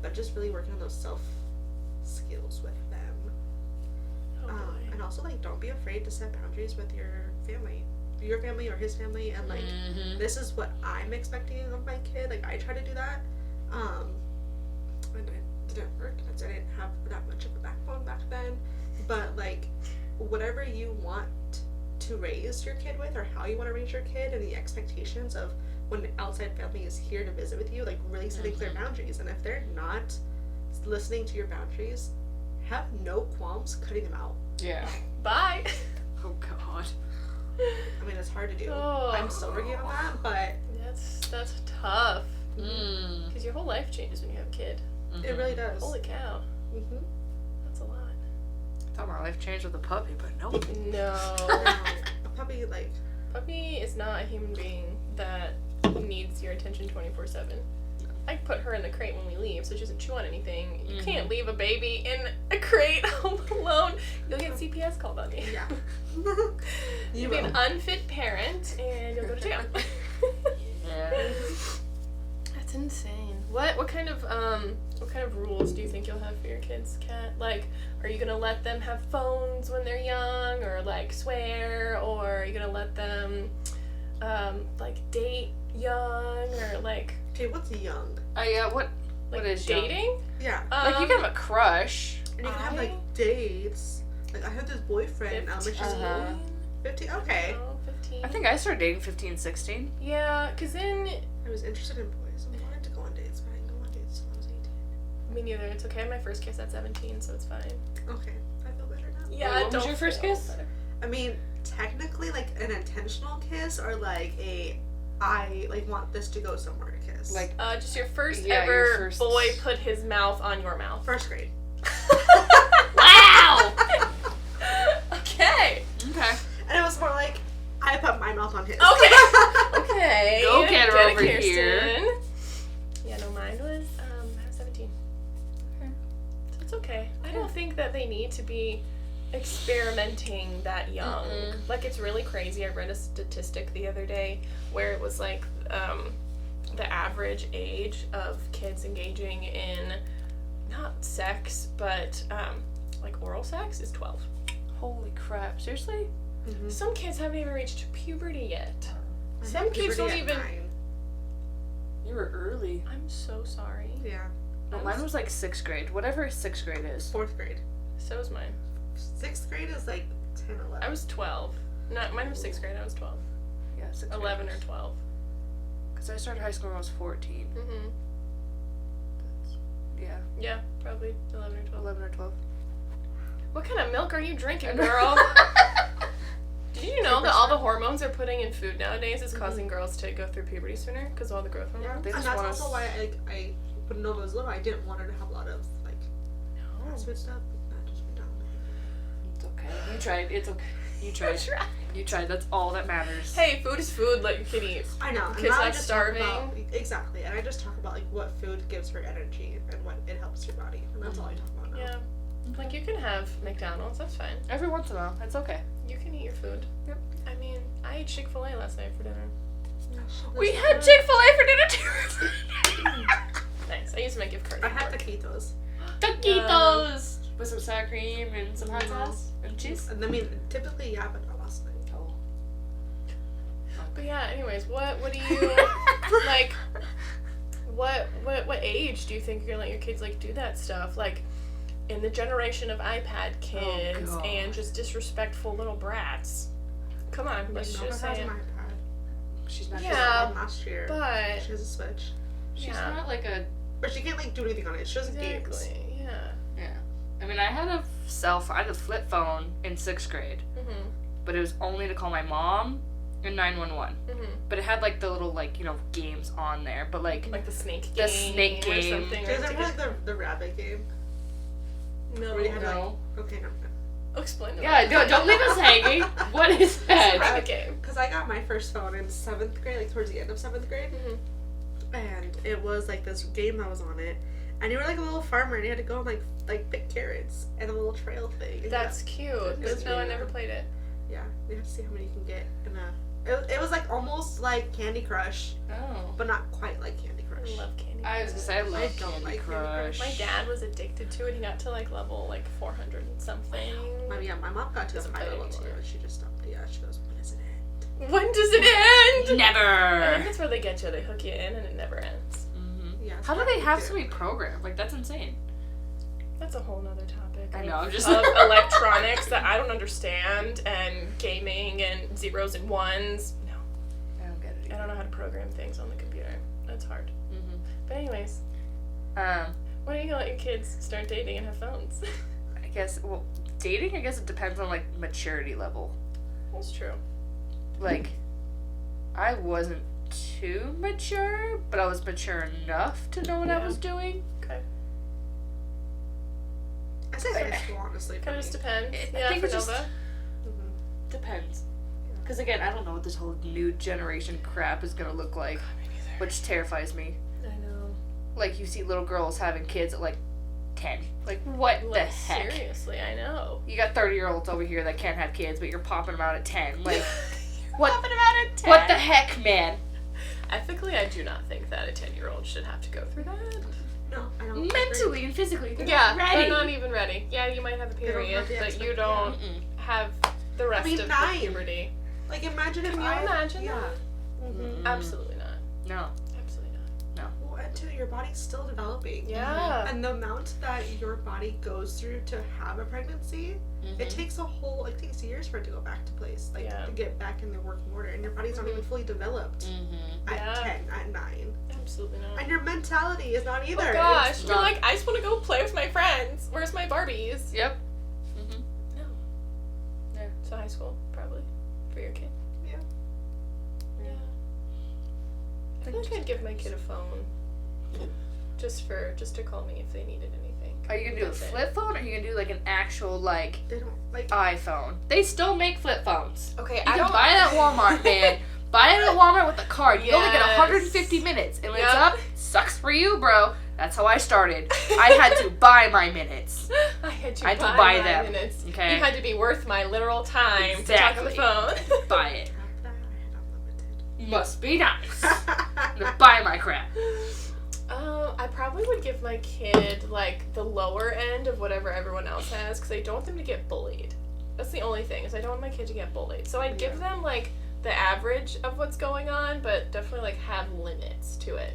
Speaker 3: But just really working on those self skills with them. And also like don't be afraid to set boundaries with your family or his family, and like this is what I'm expecting of my kid. Like I try to do that. And it didn't work because I didn't have that much of a backbone back then. But like whatever you want to raise your kid with, or how you want to raise your kid, and the expectations of when the outside family is here to visit with you, like really setting clear boundaries. And if they're not listening to your boundaries, have no qualms cutting them out.
Speaker 2: Yeah.
Speaker 1: Bye.
Speaker 2: Oh God.
Speaker 3: I mean, it's hard to do. I'm still working on that, but
Speaker 1: that's tough. Because your whole life changes when you have a kid.
Speaker 3: It really does.
Speaker 1: Holy cow. That's a lot.
Speaker 2: I thought my life changed with a puppy, but nope.
Speaker 1: No.
Speaker 3: A puppy, like...
Speaker 1: Puppy is not a human being that needs your attention 24/7. I put her in the crate when we leave so she doesn't chew on anything. You can't leave a baby in a crate home alone. You'll get CPS called on you.
Speaker 3: Yeah.
Speaker 1: You'll be an unfit parent and you'll go to jail.
Speaker 2: Yeah.
Speaker 1: That's insane. What kind of rules do you think you'll have for your kids, Kat? Like, are you gonna let them have phones when they're young, or like swear, or are you gonna let them like date young, or like?
Speaker 3: Okay, what's young?
Speaker 2: Yeah. What is
Speaker 1: dating?
Speaker 2: Young?
Speaker 3: Yeah.
Speaker 2: Like you can have a crush.
Speaker 3: And you can have like dates. Like I had this boyfriend. 15. Okay.
Speaker 1: 15.
Speaker 2: I think I started dating 15, 16.
Speaker 1: Yeah, cause then
Speaker 3: I was interested in boys. I wanted to go on dates, but I didn't go on dates until I was 18.
Speaker 1: me neither. It's okay. I had my first kiss at 17, so it's fine.
Speaker 3: Okay, I feel better now.
Speaker 1: Yeah.
Speaker 2: Wait, what was your first kiss?
Speaker 1: Better.
Speaker 3: I mean, technically, like an intentional kiss, or like I like want this to go somewhere kiss.
Speaker 2: Like
Speaker 1: just your first
Speaker 2: yeah,
Speaker 1: ever
Speaker 2: your first...
Speaker 1: boy put his mouth on your mouth.
Speaker 3: First grade.
Speaker 1: Wow. Okay.
Speaker 3: And it was more like I put my mouth on his.
Speaker 1: Okay.
Speaker 2: Go get her over
Speaker 1: Kirsten.
Speaker 2: here.
Speaker 1: Yeah, no, mine was I was 17. Okay. So it's okay. I don't think that they need to be experimenting that young. Like, it's really crazy. I read a statistic the other day where it was like the average age of kids engaging in not sex but like oral sex is 12.
Speaker 2: Holy crap! Seriously?
Speaker 3: Mm-hmm.
Speaker 1: Some kids haven't even reached puberty yet. Some kids don't even.
Speaker 3: 9.
Speaker 2: You were early.
Speaker 1: I'm so sorry.
Speaker 3: Yeah.
Speaker 2: Well, mine was like 6th grade. Whatever 6th grade is.
Speaker 3: 4th grade.
Speaker 1: So was mine.
Speaker 3: 6th grade is like 10, 11.
Speaker 1: I was 12. No, mine was 6th grade. I was 12.
Speaker 2: Yeah, 6th grade.
Speaker 1: 11 or 12.
Speaker 2: Because I started high school when I was 14.
Speaker 1: Mm-hmm.
Speaker 2: Yeah.
Speaker 1: Yeah, probably 11 or 12.
Speaker 2: 11 or 12.
Speaker 1: What kind of milk are you drinking, girl? Did you know that all the hormones they're putting in food nowadays is causing girls to go through puberty sooner because of all the growth hormones?
Speaker 3: And that's also why I when Nova was little, I didn't want her to have a lot of like fast food stuff. That just went down.
Speaker 2: It's okay. You tried. It's okay. You tried. You tried. That's all that matters.
Speaker 1: Hey, food is food. Let your kid eat.
Speaker 3: I know.
Speaker 1: Kids not starving.
Speaker 3: Exactly. And I just talk about like what food gives her energy and what it helps your body, and that's all I talk about now.
Speaker 1: Yeah. Like you can have McDonald's. That's fine.
Speaker 2: Every once in a while. That's okay.
Speaker 1: You can eat your food.
Speaker 2: Yep.
Speaker 1: I mean, I ate Chick-fil-A last night for dinner.
Speaker 2: We had Chick-fil-A for dinner too.
Speaker 1: Nice. I used my gift card.
Speaker 3: I had taquitos.
Speaker 2: Taquitos! With some sour cream and some hot sauce and cheese?
Speaker 3: I mean, typically, yeah, but not last night.
Speaker 2: Oh.
Speaker 1: But yeah, anyways, what do you, like, what age do you think you're gonna let your kids, like, do that stuff? Like, in the generation of iPad kids and just disrespectful little brats. Come on, let's just say it.
Speaker 2: She's not
Speaker 3: Last year.
Speaker 1: But
Speaker 3: she has a Switch.
Speaker 2: She's not like a...
Speaker 3: But she can't, like, do anything on it. She doesn't games.
Speaker 1: Yeah.
Speaker 2: Yeah. I mean, I had a flip phone in 6th grade.
Speaker 1: Mm-hmm.
Speaker 2: But it was only to call my mom and 911.
Speaker 1: Mm-hmm.
Speaker 2: But it had, like, the little, like, you know, games on there. But, like
Speaker 1: the snake game.
Speaker 2: The snake game.
Speaker 1: Or something.
Speaker 3: Does it have, like, the rabbit game?
Speaker 1: No.
Speaker 3: Where you had, okay, no.
Speaker 1: Explain to me.
Speaker 2: Yeah, don't leave us hanging. What is that?
Speaker 1: Rabbit game.
Speaker 3: Because I got my first phone in 7th grade, like, towards the end of 7th grade.
Speaker 1: Mm-hmm.
Speaker 3: And it was, like, this game that was on it. And you were, like, a little farmer, and you had to go and, like pick carrots and a little trail thing.
Speaker 1: That's cute. No, I never played it.
Speaker 3: Yeah, you have to see how many you can get in a... It was, like, almost like Candy Crush.
Speaker 2: Oh.
Speaker 3: But not quite like Candy Crush.
Speaker 1: I love Candy Crush.
Speaker 2: I was gonna say, I love Candy Crush.
Speaker 1: My dad was addicted to it. He got to, like, level, like, 400 and something.
Speaker 3: My mom got to a high level, too, and she just stopped. Yeah, she goes, when does it end?
Speaker 1: When does it end?
Speaker 2: Never!
Speaker 1: I think that's where they get you. They hook you in and it never ends.
Speaker 2: Mm-hmm.
Speaker 3: Yeah.
Speaker 2: How do they have so many programs? Like, that's insane.
Speaker 1: That's a whole nother topic.
Speaker 2: I know, I'm just...
Speaker 1: Of electronics that I don't understand, and gaming, and zeros and ones. No.
Speaker 2: I don't get it either.
Speaker 1: I don't know how to program things on the computer. That's hard.
Speaker 2: Mm-hmm.
Speaker 1: But anyways. When are you gonna let your kids start dating and have phones?
Speaker 2: I guess, well, dating, I guess it depends on, like, maturity level.
Speaker 1: That's true.
Speaker 2: Like, I wasn't too mature, but I was mature enough to know what I was doing.
Speaker 1: Okay.
Speaker 3: I say high school, honestly.
Speaker 1: Kind of just depends.
Speaker 2: I think
Speaker 1: for
Speaker 2: it just
Speaker 1: Nova.
Speaker 2: depends. Because, again, I don't know what this whole new generation crap is going to look like, which terrifies me.
Speaker 1: I know.
Speaker 2: Like, you see little girls having kids at, like, 10. Like, what the heck?
Speaker 1: Seriously, I know.
Speaker 2: You got 30-year-olds over here that can't have kids, but you're popping them out at 10. Like,
Speaker 1: Popping them out at 10.
Speaker 2: What the heck, man?
Speaker 1: Ethically, I do not think that a 10-year-old should have to go through that.
Speaker 3: No, I don't.
Speaker 2: Mentally and physically, they're
Speaker 1: Yeah,
Speaker 2: not ready.
Speaker 1: they're not even ready. Yeah, you might have a period, but you don't have the rest of the puberty.
Speaker 3: Like, imagine if
Speaker 1: Can you imagine that?
Speaker 3: Mm-hmm.
Speaker 1: Absolutely not.
Speaker 2: No.
Speaker 1: Absolutely not.
Speaker 3: Well, and two, your body's still developing.
Speaker 1: Yeah.
Speaker 3: And the amount that your body goes through to have a pregnancy, it takes it takes years for it to go back to place. Like, to get back in the working order. And your body's not even fully developed at 10, at 9.
Speaker 1: Absolutely not.
Speaker 3: And your mentality is not either.
Speaker 1: Oh gosh, you're like, I just want to go play with my friends. Where's my Barbies?
Speaker 2: Yep.
Speaker 1: No.
Speaker 2: Yeah.
Speaker 1: So high school, probably, for your kid.
Speaker 3: Yeah.
Speaker 1: Yeah. I feel like I'd give my kid a phone. Just to call me if they needed anything.
Speaker 2: Are you gonna do a flip phone, or are you gonna do like an actual
Speaker 3: They don't like
Speaker 2: iPhone? They still make flip phones.
Speaker 1: Okay,
Speaker 2: You can buy it at Walmart, man. Buy it at Walmart with a card. You only get
Speaker 1: Yes.
Speaker 2: 150 minutes. And when it's up, sucks for you, bro. That's how I started. I had to buy my minutes.
Speaker 1: I had to
Speaker 2: buy
Speaker 1: buy my
Speaker 2: them.
Speaker 1: minutes.
Speaker 2: Okay.
Speaker 1: You had to be worth my literal time
Speaker 2: Exactly.
Speaker 1: to talk on the phone.
Speaker 2: Buy it.
Speaker 3: that. I had unlimited.
Speaker 2: Must be nice. I'm gonna buy my crap.
Speaker 1: I probably would give my kid, like, the lower end of whatever everyone else has, because I don't want them to get bullied. That's the only thing, is I don't want my kid to get bullied. So I'd give them, like, the average of what's going on, but definitely, like, have limits to it.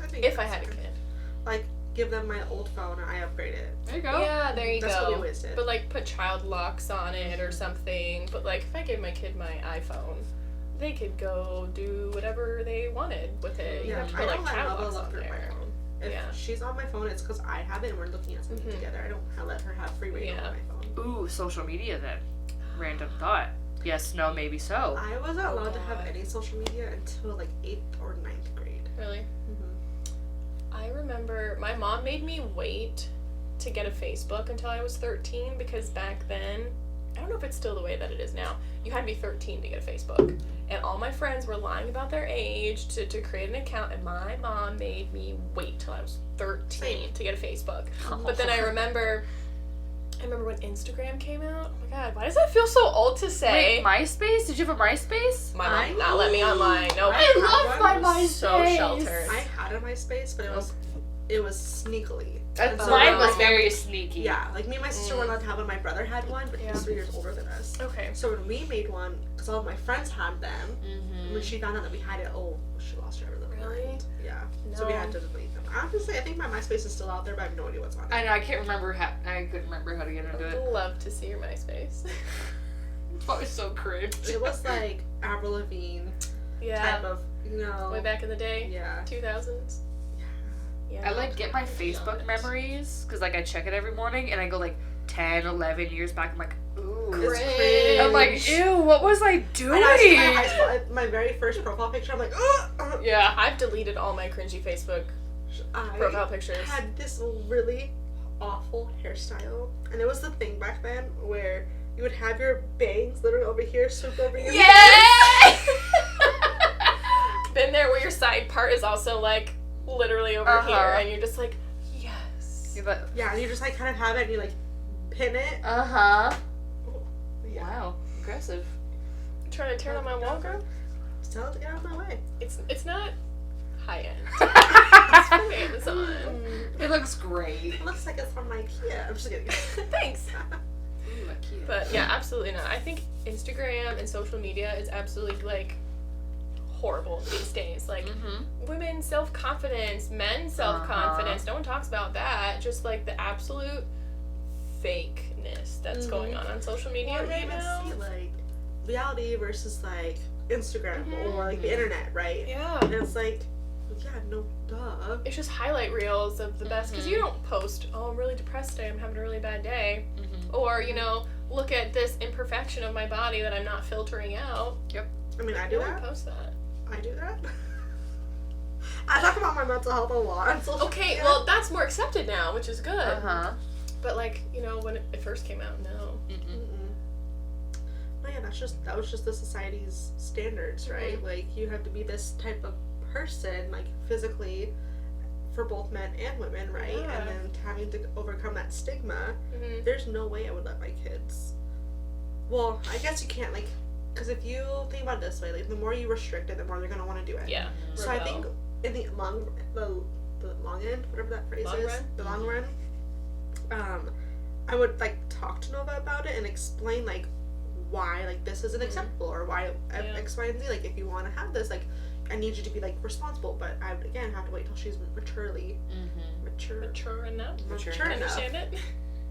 Speaker 3: I think
Speaker 1: If I
Speaker 3: that's
Speaker 1: had a
Speaker 3: fair.
Speaker 1: kid.
Speaker 3: like give them my old phone and I upgrade it.
Speaker 2: There you go.
Speaker 1: Yeah, there you
Speaker 3: That's
Speaker 1: go.
Speaker 3: what we always did.
Speaker 1: But like put child locks on it or something. But like if I gave my kid my iPhone, they could go do whatever they wanted with it. You
Speaker 3: Yeah,
Speaker 1: have to
Speaker 3: I
Speaker 1: put
Speaker 3: don't
Speaker 1: like
Speaker 3: let
Speaker 1: child
Speaker 3: Nova
Speaker 1: locks
Speaker 3: look
Speaker 1: on
Speaker 3: through my
Speaker 1: there.
Speaker 3: phone. If she's on my phone, it's because I have it and we're looking at something together. I don't let her have free reign on my phone.
Speaker 2: Ooh, social media then. Random thought. Yes, no, maybe so.
Speaker 3: I wasn't allowed to have
Speaker 1: God.
Speaker 3: any social media until like 8th or 9th grade.
Speaker 1: Really?
Speaker 3: Mm-hmm.
Speaker 1: I remember my mom made me wait to get a Facebook until I was 13 because back then, I don't know if it's still the way that it is now, you had to be 13 to get a Facebook. And all my friends were lying about their age to create an account, and my mom made me wait till I was 13 to get a Facebook. But then I remember when Instagram came out. Oh my god, why does that feel so old to say?
Speaker 2: Wait, MySpace? Did you have a MySpace?
Speaker 1: My mom did not let me online. Nope.
Speaker 2: I love my MySpace.
Speaker 1: So sheltered.
Speaker 3: I had a MySpace, but it was sneakily.
Speaker 2: Mine
Speaker 3: And so
Speaker 2: was very sneaky.
Speaker 3: Yeah, like me and my sister were allowed to have one. My brother had one, but he was 3 years older than us.
Speaker 1: Okay.
Speaker 3: So when we made one, because all of my friends had them, when she found out that we had it, she lost her ever living
Speaker 1: Really?
Speaker 3: mind. Yeah. So we had to delete them. Honestly, I think my MySpace is still out there, but I have no idea what's on it.
Speaker 2: I know, I couldn't remember how to get into
Speaker 1: I
Speaker 2: it.
Speaker 1: would love to see your MySpace.
Speaker 2: That was so cringe.
Speaker 3: It was like Avril Lavigne type of,
Speaker 1: way back in the day.
Speaker 3: Yeah.
Speaker 1: 2000s. Yeah.
Speaker 2: I like get my Facebook memories because like I check it every morning and I go like 10, 11 years back. I'm like, ooh,
Speaker 3: It's
Speaker 1: Cringe.
Speaker 3: cringe.
Speaker 2: I'm like, ew, what was I doing?
Speaker 3: And I see my high school, my very first profile picture, I'm like, ugh.
Speaker 1: Yeah, I've deleted all my cringy Facebook profile pictures.
Speaker 3: I had this really awful hairstyle, and it was the thing back then where you would have your bangs literally over here, swoop over your
Speaker 2: Yeah!
Speaker 1: Been there where your side part is also like literally over here, and you're just like, yes.
Speaker 3: Yeah, and you just like kind of have it, and you like pin it.
Speaker 2: Uh-huh.
Speaker 3: Yeah.
Speaker 2: Wow. Aggressive.
Speaker 1: I'm trying to turn on my wall, girl.
Speaker 3: Just tell it to get out of my way.
Speaker 1: It's not high end. It's from Amazon.
Speaker 2: It looks great.
Speaker 3: It looks like it's from IKEA. I'm just kidding.
Speaker 1: Thanks.
Speaker 2: Ooh, IKEA.
Speaker 1: But yeah, absolutely not. I think Instagram and social media is absolutely like horrible these days. Like women's self-confidence, men's self-confidence. No one talks about that. Just like the absolute fakeness that's going on social media
Speaker 3: Or
Speaker 1: right
Speaker 3: even
Speaker 1: now.
Speaker 3: see like reality versus like Instagram or like the internet, right?
Speaker 1: Yeah.
Speaker 3: And it's like, yeah, no, duh.
Speaker 1: It's just highlight reels of the best, because you don't post, oh, I'm really depressed today, I'm having a really bad day. Or, look at this imperfection of my body that I'm not filtering out.
Speaker 2: Yep.
Speaker 3: I mean, I do
Speaker 1: No one
Speaker 3: that.
Speaker 1: posts that.
Speaker 3: I do that. I talk about my mental health a lot on social
Speaker 1: Okay,
Speaker 3: media.
Speaker 1: well, that's more accepted now, which is good.
Speaker 2: Uh-huh.
Speaker 1: But, like, when it first came out, no.
Speaker 3: Oh yeah, that was just the society's standards, right? Like, you have to be this type of person, like, physically, for both men and women, right?
Speaker 1: Yeah.
Speaker 3: And then having to overcome that stigma, there's no way I would let my kids. Well, I guess you can't, like, because if you think about it this way, like, the more you restrict it, the more they're going to want to do it.
Speaker 1: Yeah.
Speaker 3: So I think in the long end, whatever that phrase
Speaker 1: Long
Speaker 3: is,
Speaker 1: run?
Speaker 3: the long run, I would, like, talk to Nova about it and explain, like, why, like, this isn't acceptable, or why X, Y, and Z, like, if you want to have this, like, I need you to be, like, responsible, but I would, again, have to wait till she's mature
Speaker 1: enough.
Speaker 3: Mature
Speaker 1: To
Speaker 3: enough.
Speaker 1: understand it.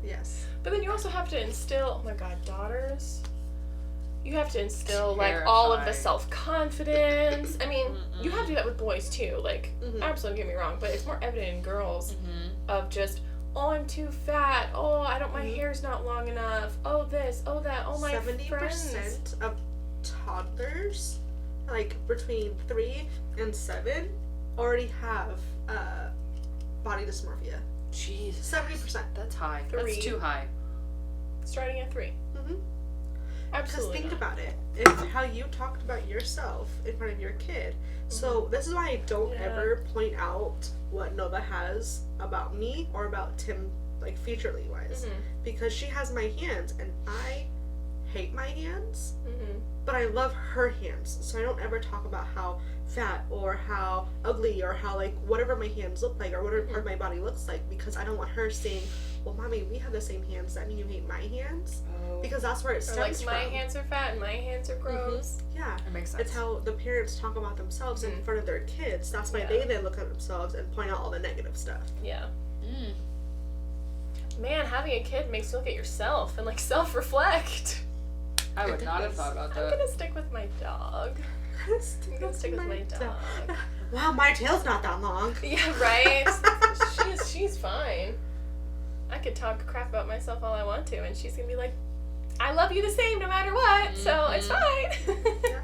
Speaker 3: Yes.
Speaker 1: But then you also have to instill, oh my god, daughters. You have to instill, like, all of the self-confidence. I mean, you have to do that with boys, too. Like, absolutely, don't get me wrong, but it's more evident in girls of just, oh, I'm too fat. Oh, my hair's not long enough. Oh, this. Oh, that. Oh, my
Speaker 3: 70%
Speaker 1: friends.
Speaker 3: of toddlers, like, between 3 and 7, already have body dysmorphia.
Speaker 2: Jeez.
Speaker 3: 70%.
Speaker 2: That's high.
Speaker 1: 3.
Speaker 2: That's too high.
Speaker 1: Starting at 3.
Speaker 3: Because
Speaker 1: Absolutely.
Speaker 3: think about it. It's how you talked about yourself in front of your kid. So this is why I don't ever point out what Nova has about me or about Tim, like, featurely wise. Because she has my hands, and I hate my hands, but I love her hands. So I don't ever talk about how fat or how ugly or how, like, whatever my hands look like or whatever part of my body looks like, because I don't want her seeing well, mommy, we have the same hands. Does that mean you hate my hands?
Speaker 2: Oh.
Speaker 3: Because that's where it stems
Speaker 1: my
Speaker 3: from.
Speaker 1: hands are fat and my hands are gross.
Speaker 3: Yeah.
Speaker 2: That makes sense.
Speaker 3: It's how the parents talk about themselves in front of their kids. That's why they then look at themselves and point out all the negative stuff.
Speaker 1: Yeah. Man, having a kid makes you look at yourself and, like, self-reflect.
Speaker 2: I would not have thought about that.
Speaker 1: I'm gonna stick with my dog. I'm gonna stick with my dog.
Speaker 3: Wow, my tail's not that long.
Speaker 1: Yeah, right? she's fine. I could talk crap about myself all I want to, and she's gonna be like, I love you the same no matter what, so it's fine.
Speaker 3: Yeah,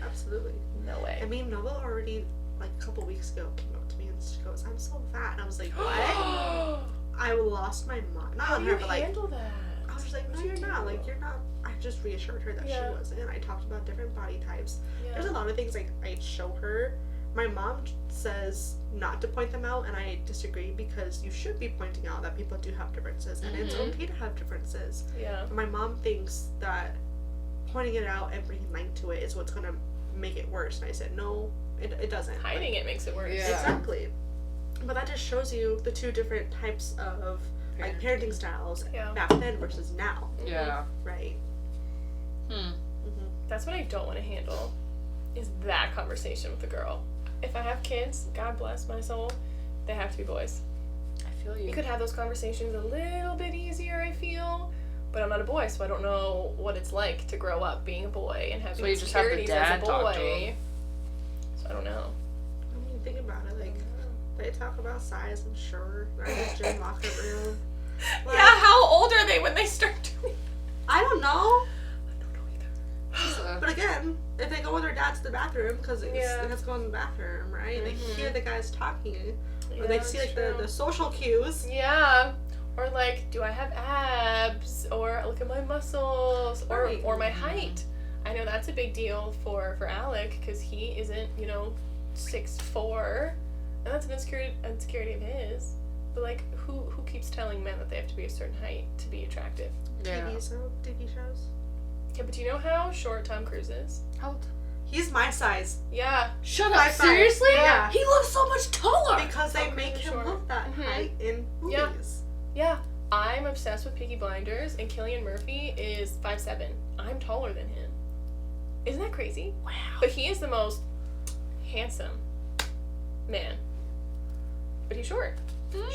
Speaker 3: absolutely.
Speaker 1: No way.
Speaker 3: I mean, Nova already, like, a couple weeks ago came up to me and she goes, I'm so fat. And I was like, what? I lost my mind. Not
Speaker 1: How
Speaker 3: on
Speaker 1: do
Speaker 3: her,
Speaker 1: you
Speaker 3: but, like,
Speaker 1: handle that?
Speaker 3: I was like, no,
Speaker 1: What'd
Speaker 3: you're
Speaker 1: you
Speaker 3: not.
Speaker 1: do?
Speaker 3: Like, you're not. I just reassured her that she wasn't. And I talked about different body types.
Speaker 1: Yeah.
Speaker 3: There's a lot of things, like, I show her. My mom says not to point them out, and I disagree because you should be pointing out that people do have differences, and it's okay to have differences.
Speaker 1: Yeah.
Speaker 3: My mom thinks that pointing it out and bringing light to it is what's going to make it worse. And I said, no, it doesn't.
Speaker 1: Hiding it makes it worse.
Speaker 2: Yeah.
Speaker 3: Exactly. But that just shows you the two different types of like parenting styles back then versus now.
Speaker 2: Yeah.
Speaker 3: Right.
Speaker 1: That's what I don't want to handle, is that conversation with a girl. If I have kids, God bless my soul, they have to be boys.
Speaker 2: I feel you.
Speaker 1: You could have those conversations a little bit easier, I feel, but I'm not a boy, so I don't know what it's like to grow up being a boy and having
Speaker 2: So you just have the
Speaker 1: insecurities
Speaker 2: dad
Speaker 1: as a
Speaker 2: talk to
Speaker 1: boy.
Speaker 2: him.
Speaker 1: So I don't know.
Speaker 3: I mean, think about it. Like, they talk about size, I'm sure. Right in the gym locker room. Like,
Speaker 1: Yeah, how old are they when they start doing?
Speaker 3: I don't know.
Speaker 1: I don't know either.
Speaker 3: But again, if they go with their dad to the bathroom, because it has to go in the bathroom, right? They hear the guys talking, or they see like the social cues.
Speaker 1: Yeah. Or like, do I have abs? Or look at my muscles? Or my height. I know that's a big deal for Alec, because he isn't, 6'4", and that's an insecurity of his. But like, who keeps telling men that they have to be a certain height to be attractive?
Speaker 3: TV shows.
Speaker 1: Yeah, but do you know how short Tom Cruise is?
Speaker 2: How old?
Speaker 3: He's my size.
Speaker 1: Yeah.
Speaker 2: Shut
Speaker 3: High
Speaker 2: up!
Speaker 3: five.
Speaker 2: Seriously?
Speaker 3: Yeah.
Speaker 2: He looks so much taller.
Speaker 3: Because they
Speaker 1: Tom
Speaker 3: make
Speaker 1: Cruise is
Speaker 3: him
Speaker 1: short.
Speaker 3: look that height in
Speaker 1: Yeah.
Speaker 3: movies.
Speaker 1: Yeah. I'm obsessed with Peaky Blinders, and Cillian Murphy is 5'7". I'm taller than him. Isn't that crazy?
Speaker 2: Wow.
Speaker 1: But he is the most handsome man. But he's short.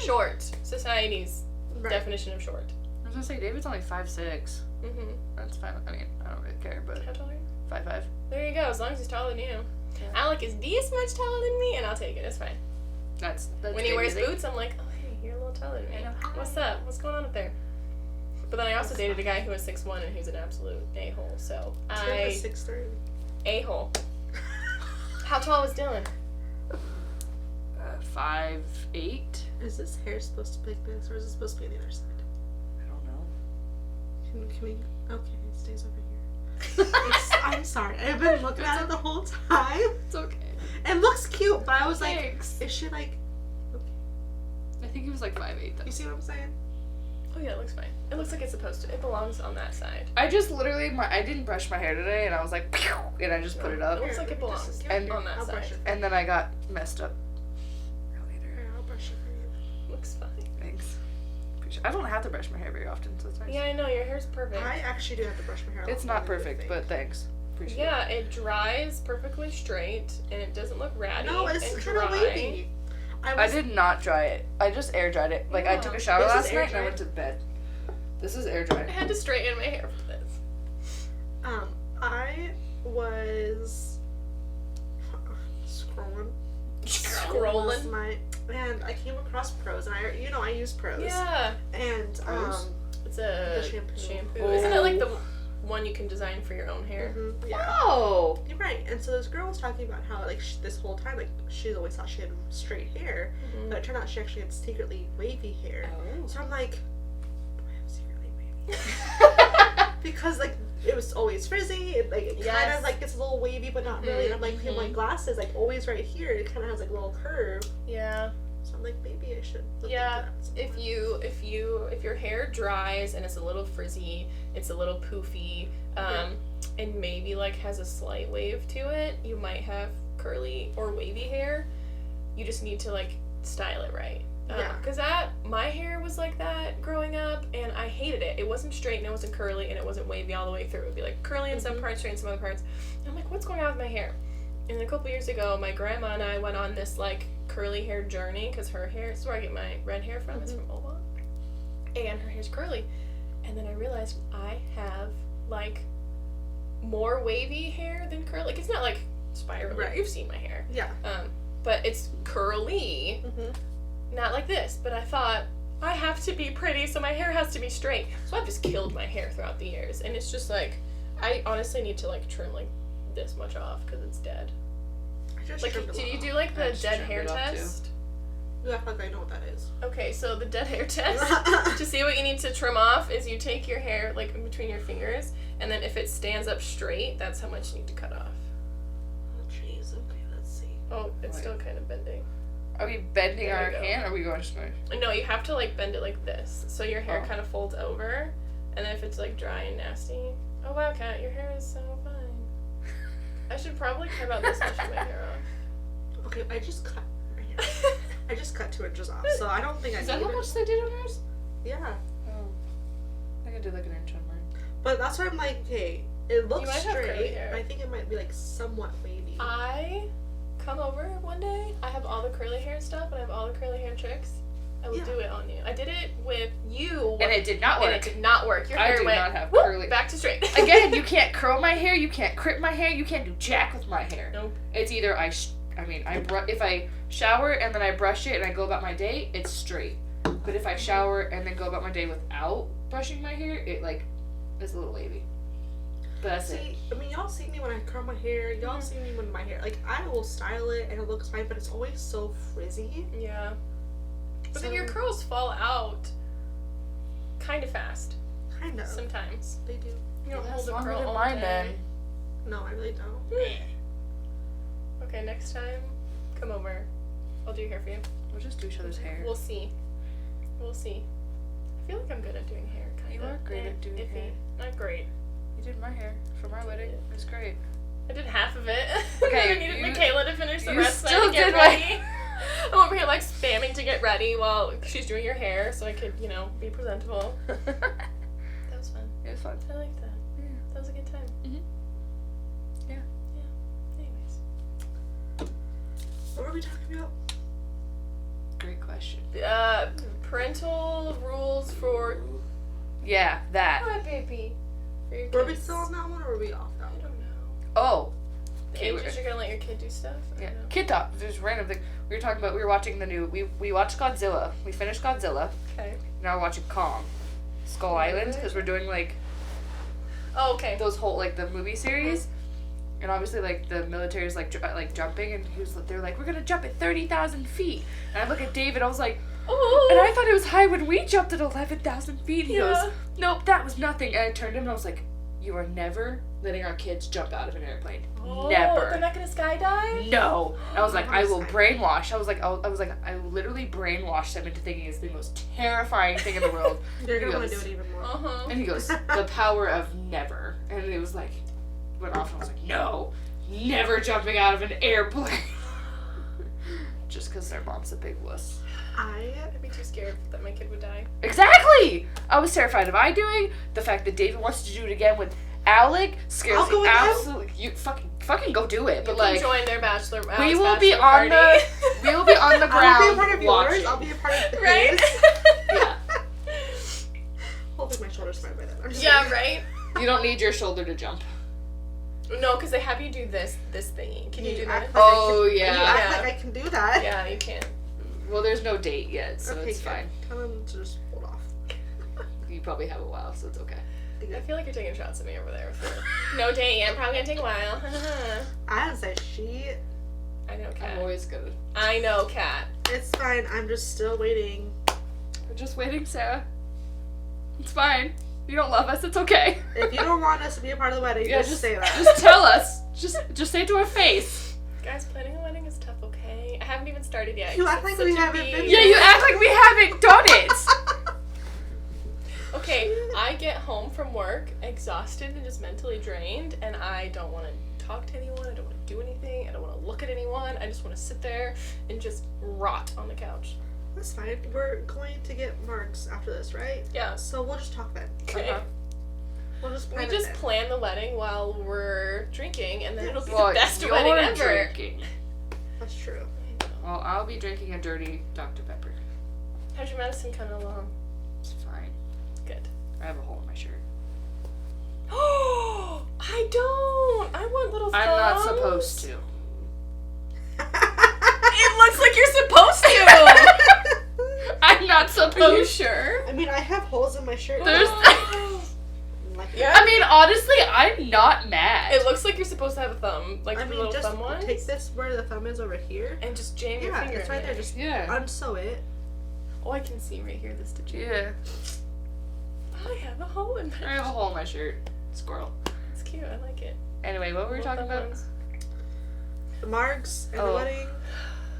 Speaker 1: Short. Society's definition of short.
Speaker 2: I was gonna say David's only 5'6".
Speaker 1: Mm-hmm.
Speaker 2: That's fine. I mean, I don't really care, but
Speaker 1: How tall are you?
Speaker 2: 5'5".
Speaker 1: There you go, as long as he's taller than you. Alec is this much taller than me, and I'll take it. It's fine.
Speaker 2: That's
Speaker 1: When he wears
Speaker 2: amazing.
Speaker 1: boots, I'm like, oh, hey, you're a little taller than me.
Speaker 2: I know.
Speaker 1: What's up? What's going on up there? But then I also dated a guy who was 6'1", and he's an absolute a-hole, so
Speaker 3: Dylan is 6'3".
Speaker 1: A-hole. How tall was Dylan?
Speaker 2: 5'8".
Speaker 3: Is this hair supposed to be like this, or is it supposed to be on the other side?
Speaker 2: I don't know.
Speaker 3: Can we? Okay, it stays over here. I'm sorry. I've been looking at it the whole time.
Speaker 2: It's okay.
Speaker 3: It looks cute, but I was
Speaker 1: Thanks.
Speaker 3: like, is she like? Okay.
Speaker 2: I think he was like 5'8" though.
Speaker 3: You see what I'm saying?
Speaker 1: Oh yeah, it looks fine. It looks like it's supposed to. It belongs on that side.
Speaker 2: I just literally, I didn't brush my hair today, and I was like, pew, and I just put it up,
Speaker 1: It looks like it belongs
Speaker 2: And
Speaker 1: on that
Speaker 3: I'll
Speaker 1: side.
Speaker 3: brush it.
Speaker 2: and then I got messed up.
Speaker 3: Here, I'll brush it for you.
Speaker 1: Looks fine.
Speaker 2: Thanks. Appreciate- I don't have to brush my hair very often, so it's nice.
Speaker 1: Yeah, I know, your hair's perfect.
Speaker 3: I actually do have to brush my hair. a
Speaker 2: It's
Speaker 3: lot
Speaker 2: not
Speaker 3: more than you
Speaker 2: perfect,
Speaker 3: think.
Speaker 2: but thanks. Appreciate
Speaker 1: Yeah, it dries perfectly straight, and it doesn't look ratty
Speaker 3: No, it's
Speaker 1: and
Speaker 3: kind of
Speaker 1: dry.
Speaker 3: wavy.
Speaker 2: I did not dry it. I just air dried it. Like, I
Speaker 1: Yeah.
Speaker 2: took a shower
Speaker 3: This is
Speaker 2: last
Speaker 3: air
Speaker 2: night and I
Speaker 3: dried?
Speaker 2: went to bed. This is air
Speaker 1: I
Speaker 2: dried.
Speaker 1: had to straighten my hair for this.
Speaker 3: I was scrolling.
Speaker 1: Scrolling?
Speaker 3: And I came across Pros, and I use Pros.
Speaker 1: Yeah.
Speaker 3: And
Speaker 2: Pros?
Speaker 1: It's a
Speaker 3: The shampoo.
Speaker 1: Isn't it like the one you can design for your own hair?
Speaker 3: yeah.
Speaker 2: Oh!
Speaker 3: You're right. And so this girl was talking about how like this whole time like she always thought she had straight hair, but it turned out she actually had secretly wavy hair.
Speaker 2: Oh.
Speaker 3: So I'm like, do I have secretly wavy? Because like it was always frizzy. It kind
Speaker 1: Yes.
Speaker 3: of like gets a little wavy, but not really. And I'm like, in my glasses, like always right here, it kind of has like a little curve.
Speaker 1: Yeah.
Speaker 3: So I'm like, maybe I should. Look
Speaker 1: Yeah.
Speaker 3: into that.
Speaker 1: If your hair dries and it's a little frizzy, it's a little poofy, and maybe like has a slight wave to it, you might have curly or wavy hair. You just need to like style it right. Because my hair was like that growing up, and I hated it. It wasn't straight, and it wasn't curly, and it wasn't wavy all the way through. It would be like curly in some parts, straight in some other parts. And I'm like, what's going on with my hair? And a couple years ago, my grandma and I went on this like curly hair journey, because her hair, this is where I get my red hair from, it's from Ola. And her hair's curly. And then I realized I have like more wavy hair than curly. Like, it's not like spirally. Right. You've seen my hair.
Speaker 3: Yeah.
Speaker 1: But it's curly. Not like this. But I thought, I have to be pretty, so my hair has to be straight. So I've just killed my hair throughout the years. And it's just like, I honestly need to like trim like this much off because it's dead. Like, do you do like the dead hair test?
Speaker 3: Yeah, I feel like I know what that is.
Speaker 1: Okay, so the dead hair test, to see what you need to trim off, is you take your hair like in between your fingers, and then if it stands up straight, that's how much you need to cut off.
Speaker 3: Oh jeez, okay, let's see.
Speaker 1: Oh, it's still kind of bending.
Speaker 2: Are we bending our hand, or are we going straight?
Speaker 1: No, you have to like bend it like this, so your hair kind of folds over, and then if it's like dry and nasty, oh wow, Kat, your hair is so fine. I should probably cut about this much of my hair off.
Speaker 3: Okay, I just cut my hair. I just cut 2 inches off, so I don't think I need it.
Speaker 2: Is that how much they did on yours?
Speaker 3: Yeah.
Speaker 2: Oh. I could do like an inch on mine.
Speaker 3: But that's why I'm like, okay, it looks straight,
Speaker 1: hair.
Speaker 3: but I think it might be like somewhat wavy.
Speaker 1: I come over one day, I have all the curly hair stuff, and I have all the curly hair tricks. I will do it on you. I did it with you.
Speaker 2: And it did not work.
Speaker 1: And it did not work. Your hair
Speaker 2: went, not have curly.
Speaker 1: Back to straight.
Speaker 2: Again, you can't curl my hair, you can't crip my hair, you can't do jack with my hair.
Speaker 1: Nope.
Speaker 2: It's either if I shower and then I brush it and I go about my day, it's straight. But if I shower and then go about my day without brushing my hair, it like is a little wavy. But that's it.
Speaker 3: I mean, y'all see me when I curl my hair. Y'all see me when my hair, like, I will style it and it looks fine, but it's always so frizzy.
Speaker 1: Yeah. But then your curls fall out kind of fast.
Speaker 3: Kind of.
Speaker 1: Sometimes.
Speaker 3: They do.
Speaker 1: You don't hold
Speaker 2: That's
Speaker 1: the
Speaker 2: longer
Speaker 1: curl
Speaker 2: than
Speaker 1: all
Speaker 2: mine
Speaker 1: day.
Speaker 2: then.
Speaker 3: No, I really don't.
Speaker 1: Okay, next time, come over. I'll do your hair for you.
Speaker 2: We'll just do each other's hair.
Speaker 1: We'll see. We'll see. I feel like I'm good at doing hair, kind of.
Speaker 2: You are great at doing hair.
Speaker 1: Not great.
Speaker 2: You did my hair for my wedding. It was great.
Speaker 1: I did half of it.
Speaker 2: Okay,
Speaker 1: I needed Michaela to finish the
Speaker 2: you
Speaker 1: rest so I
Speaker 2: still
Speaker 1: could get
Speaker 2: did
Speaker 1: ready. I'm over here like spamming to get ready while she's doing your hair so I could, be presentable. That was fun.
Speaker 2: It was fun.
Speaker 1: I liked that.
Speaker 2: Yeah.
Speaker 1: That was a good time.
Speaker 2: Yeah.
Speaker 1: Anyways.
Speaker 3: What were we talking about?
Speaker 2: Great question.
Speaker 1: Parental rules for...
Speaker 2: Yeah, that.
Speaker 1: Hi, baby. For your kids.
Speaker 3: Were we still on that one or were we off that
Speaker 1: I
Speaker 3: one?
Speaker 1: don't know.
Speaker 2: Oh.
Speaker 1: The ages you're gonna let your kid do stuff?
Speaker 2: Yeah. Kid talk. There's random thing. We were watching the new, we watched Godzilla. We finished Godzilla.
Speaker 1: Okay.
Speaker 2: Now we're watching Kong. Skull Island, because we're doing like...
Speaker 1: Oh, okay.
Speaker 2: Those whole, like, the movie series. And obviously, like, the military's, like, jumping, and they're like, we're gonna jump at 30,000 feet. And I look at David, I was like,
Speaker 1: oh.
Speaker 2: And I thought it was high when we jumped at 11,000 feet. He goes, nope, that was nothing. And I turned to him and I was like, you are never letting our kids jump out of an airplane.
Speaker 1: Oh,
Speaker 2: Never.
Speaker 1: They're not gonna skydive?
Speaker 2: No. I was like, I will brainwash. I was like, I literally brainwashed them into thinking it's the most terrifying thing in the world.
Speaker 3: You're gonna want to do it even more.
Speaker 1: Uh-huh.
Speaker 2: And he goes, the power of never. And it was like, went off and I was like, no, never jumping out of an airplane. Just because their mom's a big wuss.
Speaker 1: I'd be too scared that my kid would die.
Speaker 2: Exactly! I was terrified of I doing. The fact that David wants to do it again with Alec scares me absolutely. You fucking go do it. But
Speaker 1: you
Speaker 2: like,
Speaker 1: can join their bachelor.
Speaker 2: We will be on the ground.
Speaker 3: I'll be a part of
Speaker 2: watching.
Speaker 3: yours. I'll be a part of
Speaker 1: Right?
Speaker 2: Yeah.
Speaker 3: Hopefully my shoulder's fine by then. I'm just
Speaker 1: Yeah,
Speaker 3: kidding.
Speaker 1: right?
Speaker 2: You don't need your shoulder to jump.
Speaker 1: No, because they have you do this thingy. Can you do that?
Speaker 3: Act
Speaker 2: Oh,
Speaker 3: like
Speaker 2: yeah.
Speaker 3: You act like I can do that.
Speaker 1: Yeah, you can.
Speaker 2: Well, there's no date yet, so
Speaker 3: Okay,
Speaker 2: it's fine.
Speaker 3: Tell them to just hold off.
Speaker 2: You probably have a while, so it's okay.
Speaker 1: I feel like you're taking shots at me over there. No date yet. Probably gonna take a while.
Speaker 3: I would say
Speaker 1: I know, Kat.
Speaker 2: I'm always good.
Speaker 1: I know, Kat.
Speaker 3: it's fine. I'm just still waiting.
Speaker 2: We're just waiting, Sarah. It's fine. You don't love us. It's okay.
Speaker 3: If you don't want us to be a part of the wedding, just say that.
Speaker 2: Just tell us. Just say it to our face.
Speaker 1: Guys, planning a wedding is tough, okay? I haven't even started yet.
Speaker 3: You act like we haven't been
Speaker 2: Yeah, you act like we haven't done it.
Speaker 1: Okay, I get home from work exhausted and just mentally drained, and I don't want to talk to anyone. I don't want to do anything. I don't want to look at anyone. I just want to sit there and just rot on the couch.
Speaker 3: That's fine. We're going to get marks after this, right?
Speaker 1: Yeah.
Speaker 3: So we'll just talk then.
Speaker 1: Okay.
Speaker 3: We'll just
Speaker 1: We just plan the wedding while we're drinking, and then it'll be
Speaker 2: Well,
Speaker 1: the best
Speaker 2: you're
Speaker 1: wedding ever.
Speaker 2: drinking.
Speaker 3: That's true.
Speaker 2: Well, I'll be drinking a dirty Dr. Pepper.
Speaker 1: How's your medicine coming along?
Speaker 2: It's fine.
Speaker 1: Good.
Speaker 2: I have a hole in my shirt.
Speaker 1: Oh, I don't. I want little thumbs.
Speaker 2: I'm not supposed to.
Speaker 1: It looks like you're supposed to.
Speaker 2: I'm not supposed
Speaker 1: Are you sure?
Speaker 3: I mean, I have holes in my shirt.
Speaker 2: There's.
Speaker 1: Yeah.
Speaker 2: I mean, honestly, I'm not mad.
Speaker 1: It looks like you're supposed to have a thumb, like
Speaker 3: I
Speaker 1: the
Speaker 3: mean,
Speaker 1: little
Speaker 3: just
Speaker 1: thumb one,
Speaker 3: take this where the thumb is over here.
Speaker 1: and just jam your
Speaker 3: Yeah,
Speaker 1: finger.
Speaker 3: it's right
Speaker 1: in
Speaker 3: there. Just
Speaker 2: Yeah.
Speaker 3: unsew it.
Speaker 1: Oh, I can see right here the stitch.
Speaker 2: Yeah.
Speaker 1: I have a hole in
Speaker 2: I
Speaker 1: my.
Speaker 2: have a hole in my shirt. Squirrel.
Speaker 1: It's cute. I like it.
Speaker 2: Anyway, what were we
Speaker 1: Little
Speaker 2: talking
Speaker 1: thumb
Speaker 2: about?
Speaker 1: ones.
Speaker 3: The marks and the
Speaker 2: Oh.
Speaker 3: wedding.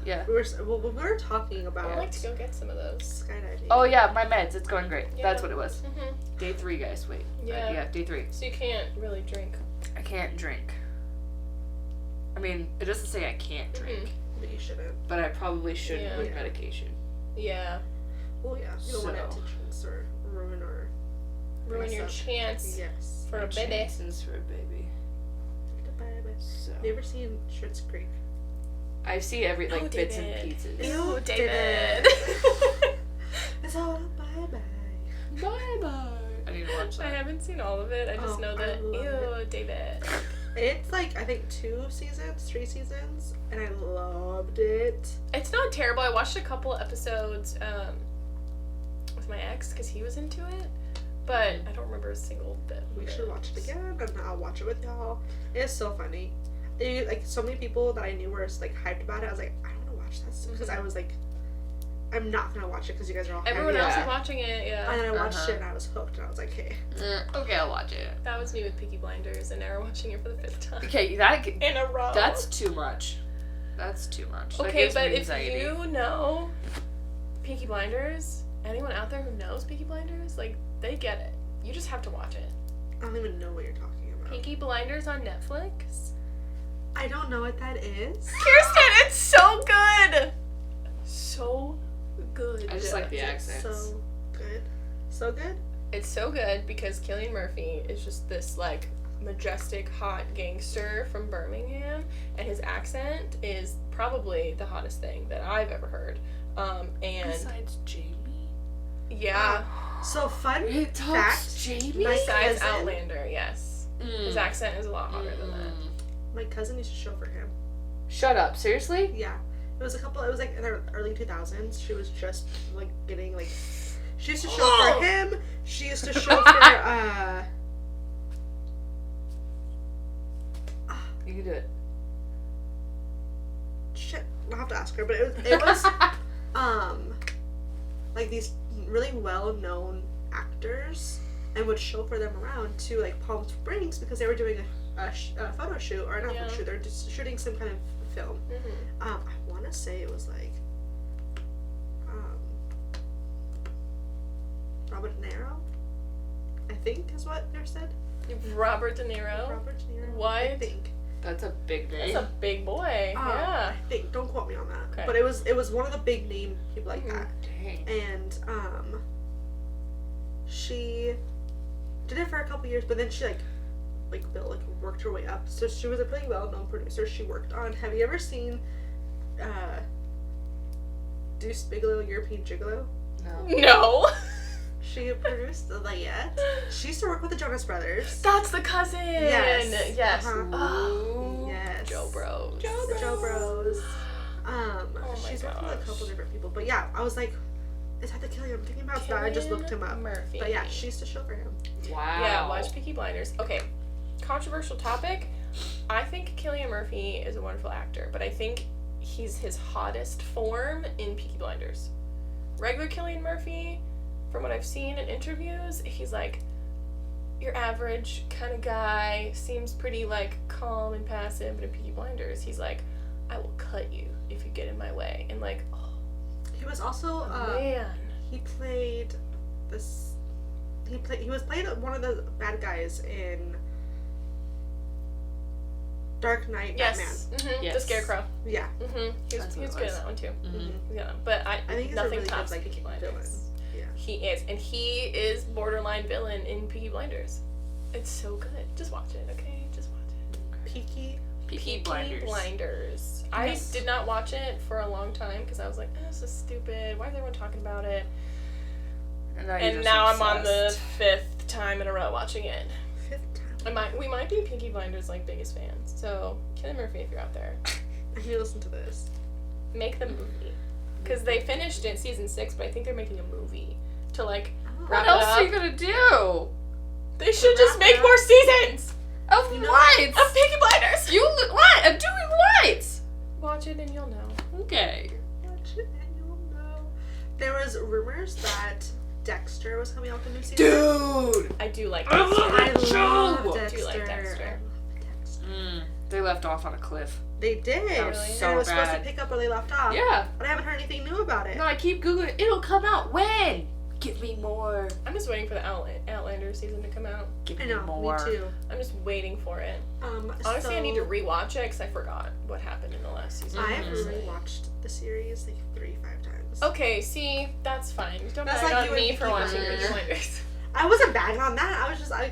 Speaker 2: Yeah.
Speaker 3: We were talking about
Speaker 1: I'd like to go get some of those.
Speaker 3: skydiving.
Speaker 2: Oh yeah, my meds. It's going great.
Speaker 1: Yeah.
Speaker 2: That's what it was.
Speaker 1: Mhm.
Speaker 2: Day 3, guys. Wait.
Speaker 1: Yeah.
Speaker 2: Yeah, day 3.
Speaker 1: So you can't really drink.
Speaker 2: I can't drink. I mean, it doesn't say I can't drink,
Speaker 3: But you shouldn't.
Speaker 2: but I probably shouldn't
Speaker 1: Yeah.
Speaker 2: with medication.
Speaker 1: Yeah.
Speaker 3: Well, yeah. You don't want it to
Speaker 2: So.
Speaker 3: jinx or ruin or
Speaker 1: Ruin your
Speaker 3: Mess up.
Speaker 1: chance
Speaker 3: yes.
Speaker 1: for a baby.
Speaker 2: Chances for a baby. So
Speaker 3: Have you ever seen Schitt's Creek?
Speaker 2: I see every
Speaker 1: Oh,
Speaker 2: bits and
Speaker 1: David.
Speaker 2: pieces.
Speaker 1: Ew, David.
Speaker 3: It's all a bye-bye.
Speaker 2: Bye bye. I need to watch
Speaker 1: I
Speaker 2: that.
Speaker 1: haven't seen all of it. I just
Speaker 3: Oh,
Speaker 1: know
Speaker 3: I
Speaker 1: that.
Speaker 3: love
Speaker 1: Ew, David.
Speaker 3: It's like, I think 2 seasons, 3 seasons, and I loved it.
Speaker 1: It's not terrible. I watched a couple episodes with my ex because he was into it, but I don't remember a single bit.
Speaker 3: We
Speaker 1: of
Speaker 3: should watch it again, and I'll watch it with y'all. It's so funny. Like, so many people that I knew were, like, hyped about it. I was like, I don't want to watch this. Because I was like, I'm not going to watch it because you guys are all hyped.
Speaker 1: Everyone else
Speaker 2: Yeah.
Speaker 1: is watching it, yeah.
Speaker 3: And then I watched
Speaker 2: Uh-huh.
Speaker 3: it, and I was hooked, and I was like, hey.
Speaker 2: Okay, I'll watch it.
Speaker 1: That was me with Peaky Blinders, and now we're watching it for the 5th time.
Speaker 2: Okay,
Speaker 1: In a row.
Speaker 2: that's too much. That's too much. That
Speaker 1: Okay,
Speaker 2: gives me
Speaker 1: but if
Speaker 2: anxiety.
Speaker 1: you know Peaky Blinders, anyone out there who knows Peaky Blinders, like, they get it. You just have to watch it.
Speaker 3: I don't even know what you're talking about.
Speaker 1: Peaky Blinders on Netflix.
Speaker 3: I don't know what that is.
Speaker 1: Kirsten, it's so good! So good.
Speaker 2: I just like the accents.
Speaker 3: So good. So good?
Speaker 1: It's so good because Cillian Murphy is just this, like, majestic, hot gangster from Birmingham, and his accent is probably the hottest thing that I've ever heard. And
Speaker 2: Besides Jamie?
Speaker 1: yeah,
Speaker 3: So fun
Speaker 2: It
Speaker 3: fact.
Speaker 2: Jamie?
Speaker 3: My
Speaker 1: besides
Speaker 3: cousin-
Speaker 1: Outlander, yes. His accent is a lot hotter than that.
Speaker 3: My cousin used to show for him.
Speaker 2: Shut up. Seriously?
Speaker 3: Yeah. It was like in the early 2000s. She was just like getting like, she used to show for him. She used to show for,
Speaker 2: You can do it.
Speaker 3: shit, I'll have to ask her, but it was like these really well-known actors and would chauffeur them around to like Palm Springs because they were doing a photo shoot, or not
Speaker 1: Yeah.
Speaker 3: photo shoot, they're just shooting some kind of film.
Speaker 1: Mm-hmm.
Speaker 3: I want to say it was like Robert De Niro, I think is what they said.
Speaker 1: Robert De Niro.
Speaker 3: Robert De Niro.
Speaker 1: What?
Speaker 3: I think.
Speaker 2: That's a big name.
Speaker 1: That's a big boy. Yeah.
Speaker 3: I think. Don't quote me on that.
Speaker 1: Okay.
Speaker 3: But it was one of the big name people like that.
Speaker 2: Dang.
Speaker 3: And she did it for a couple years, but then she worked her way up. So she was a pretty well known producer. She worked on, have you ever seen Deuce Bigelow, European Gigolo?
Speaker 2: No.
Speaker 1: No.
Speaker 3: She produced Layette. She used to work with the Jonas Brothers.
Speaker 1: That's the cousin.
Speaker 3: Yes.
Speaker 1: Yes.
Speaker 3: Uh-huh.
Speaker 1: Oh.
Speaker 3: Yes.
Speaker 1: Joe Bros.
Speaker 3: The Joe Bros.
Speaker 1: Oh my
Speaker 3: She's worked with a
Speaker 1: gosh.
Speaker 3: couple different people. But yeah, I was like, is that the killer I'm thinking about? So I just looked him up.
Speaker 1: Murphy.
Speaker 3: But yeah, she used to show for him.
Speaker 2: Wow.
Speaker 1: Yeah, watch Peaky Blinders. Okay, controversial topic. I think Cillian Murphy is a wonderful actor, but I think he's his hottest form in Peaky Blinders. Regular Cillian Murphy, from what I've seen in interviews, he's like your average kind of guy, seems pretty like calm and passive, but in Peaky Blinders, he's like, I will cut you if you get in my way. And like, oh,
Speaker 3: He was also
Speaker 1: man.
Speaker 3: he played this. He was playing one of the bad guys in Dark Knight
Speaker 1: Yes.
Speaker 3: Batman.
Speaker 1: Mm-hmm.
Speaker 2: Yes.
Speaker 1: The Scarecrow.
Speaker 3: Yeah.
Speaker 1: Mm-hmm. He was good in that one too.
Speaker 3: Mm-hmm.
Speaker 1: Yeah, but I
Speaker 3: think he's
Speaker 1: nothing
Speaker 3: a really
Speaker 1: tops
Speaker 3: good, like,
Speaker 1: Peaky Blinders.
Speaker 3: villain. Yeah.
Speaker 1: He is, and he is borderline villain in Peaky Blinders. It's so good. Just watch it, okay? Just watch it.
Speaker 2: Peaky Blinders.
Speaker 1: Blinders.
Speaker 2: Yes.
Speaker 1: I did not watch it for a long time because I was like, this is stupid. Why is everyone talking about it? And now I'm on the 5th time in a row watching it.
Speaker 3: 5th time.
Speaker 1: We might be Peaky Blinders like biggest fans. So Killian Murphy, if you're out there,
Speaker 3: If you listen to this.
Speaker 1: make the movie. Because they finished it season 6, but I think they're making a movie to like wrap
Speaker 2: What
Speaker 1: it
Speaker 2: else
Speaker 1: up.
Speaker 2: are you gonna do?
Speaker 1: They should just
Speaker 3: wrap
Speaker 1: make
Speaker 3: it
Speaker 1: more
Speaker 3: up.
Speaker 1: seasons
Speaker 2: Of what?
Speaker 1: of Peaky Blinders.
Speaker 2: What? I'm doing what?
Speaker 1: Watch it and you'll know.
Speaker 2: Okay.
Speaker 3: Watch it and you'll know. There was rumors that Dexter was coming out with a new season.
Speaker 2: Dude!
Speaker 1: I do like
Speaker 2: I
Speaker 1: Dexter.
Speaker 2: love
Speaker 3: I
Speaker 2: that show!
Speaker 3: love
Speaker 1: I
Speaker 3: Dexter.
Speaker 1: do like Dexter.
Speaker 3: I love Dexter.
Speaker 2: They left off on a cliff.
Speaker 3: They did.
Speaker 2: That was
Speaker 1: Really?
Speaker 2: so
Speaker 3: and it was
Speaker 2: bad.
Speaker 3: supposed to pick up where they left off.
Speaker 2: Yeah.
Speaker 3: But I haven't heard anything new about it.
Speaker 2: No, I keep Googling. It'll come out when? Give me more.
Speaker 1: I'm just waiting for the Outlander season to come out.
Speaker 2: Give
Speaker 3: I
Speaker 2: me
Speaker 3: know,
Speaker 2: more.
Speaker 3: me too.
Speaker 1: I'm just waiting for it. Honestly,
Speaker 3: so
Speaker 1: I need to rewatch it because I forgot what happened in the last season.
Speaker 3: I have
Speaker 2: Mhm.
Speaker 3: rewatched the series like 3-5 times.
Speaker 1: Okay, see, that's fine. Don't
Speaker 3: That's
Speaker 1: bag
Speaker 3: like
Speaker 1: on
Speaker 3: you
Speaker 1: me
Speaker 3: and
Speaker 1: for
Speaker 3: Peaky
Speaker 1: watching
Speaker 3: Blinders.
Speaker 1: Peaky Blinders.
Speaker 3: I wasn't bagging on that. I was just I've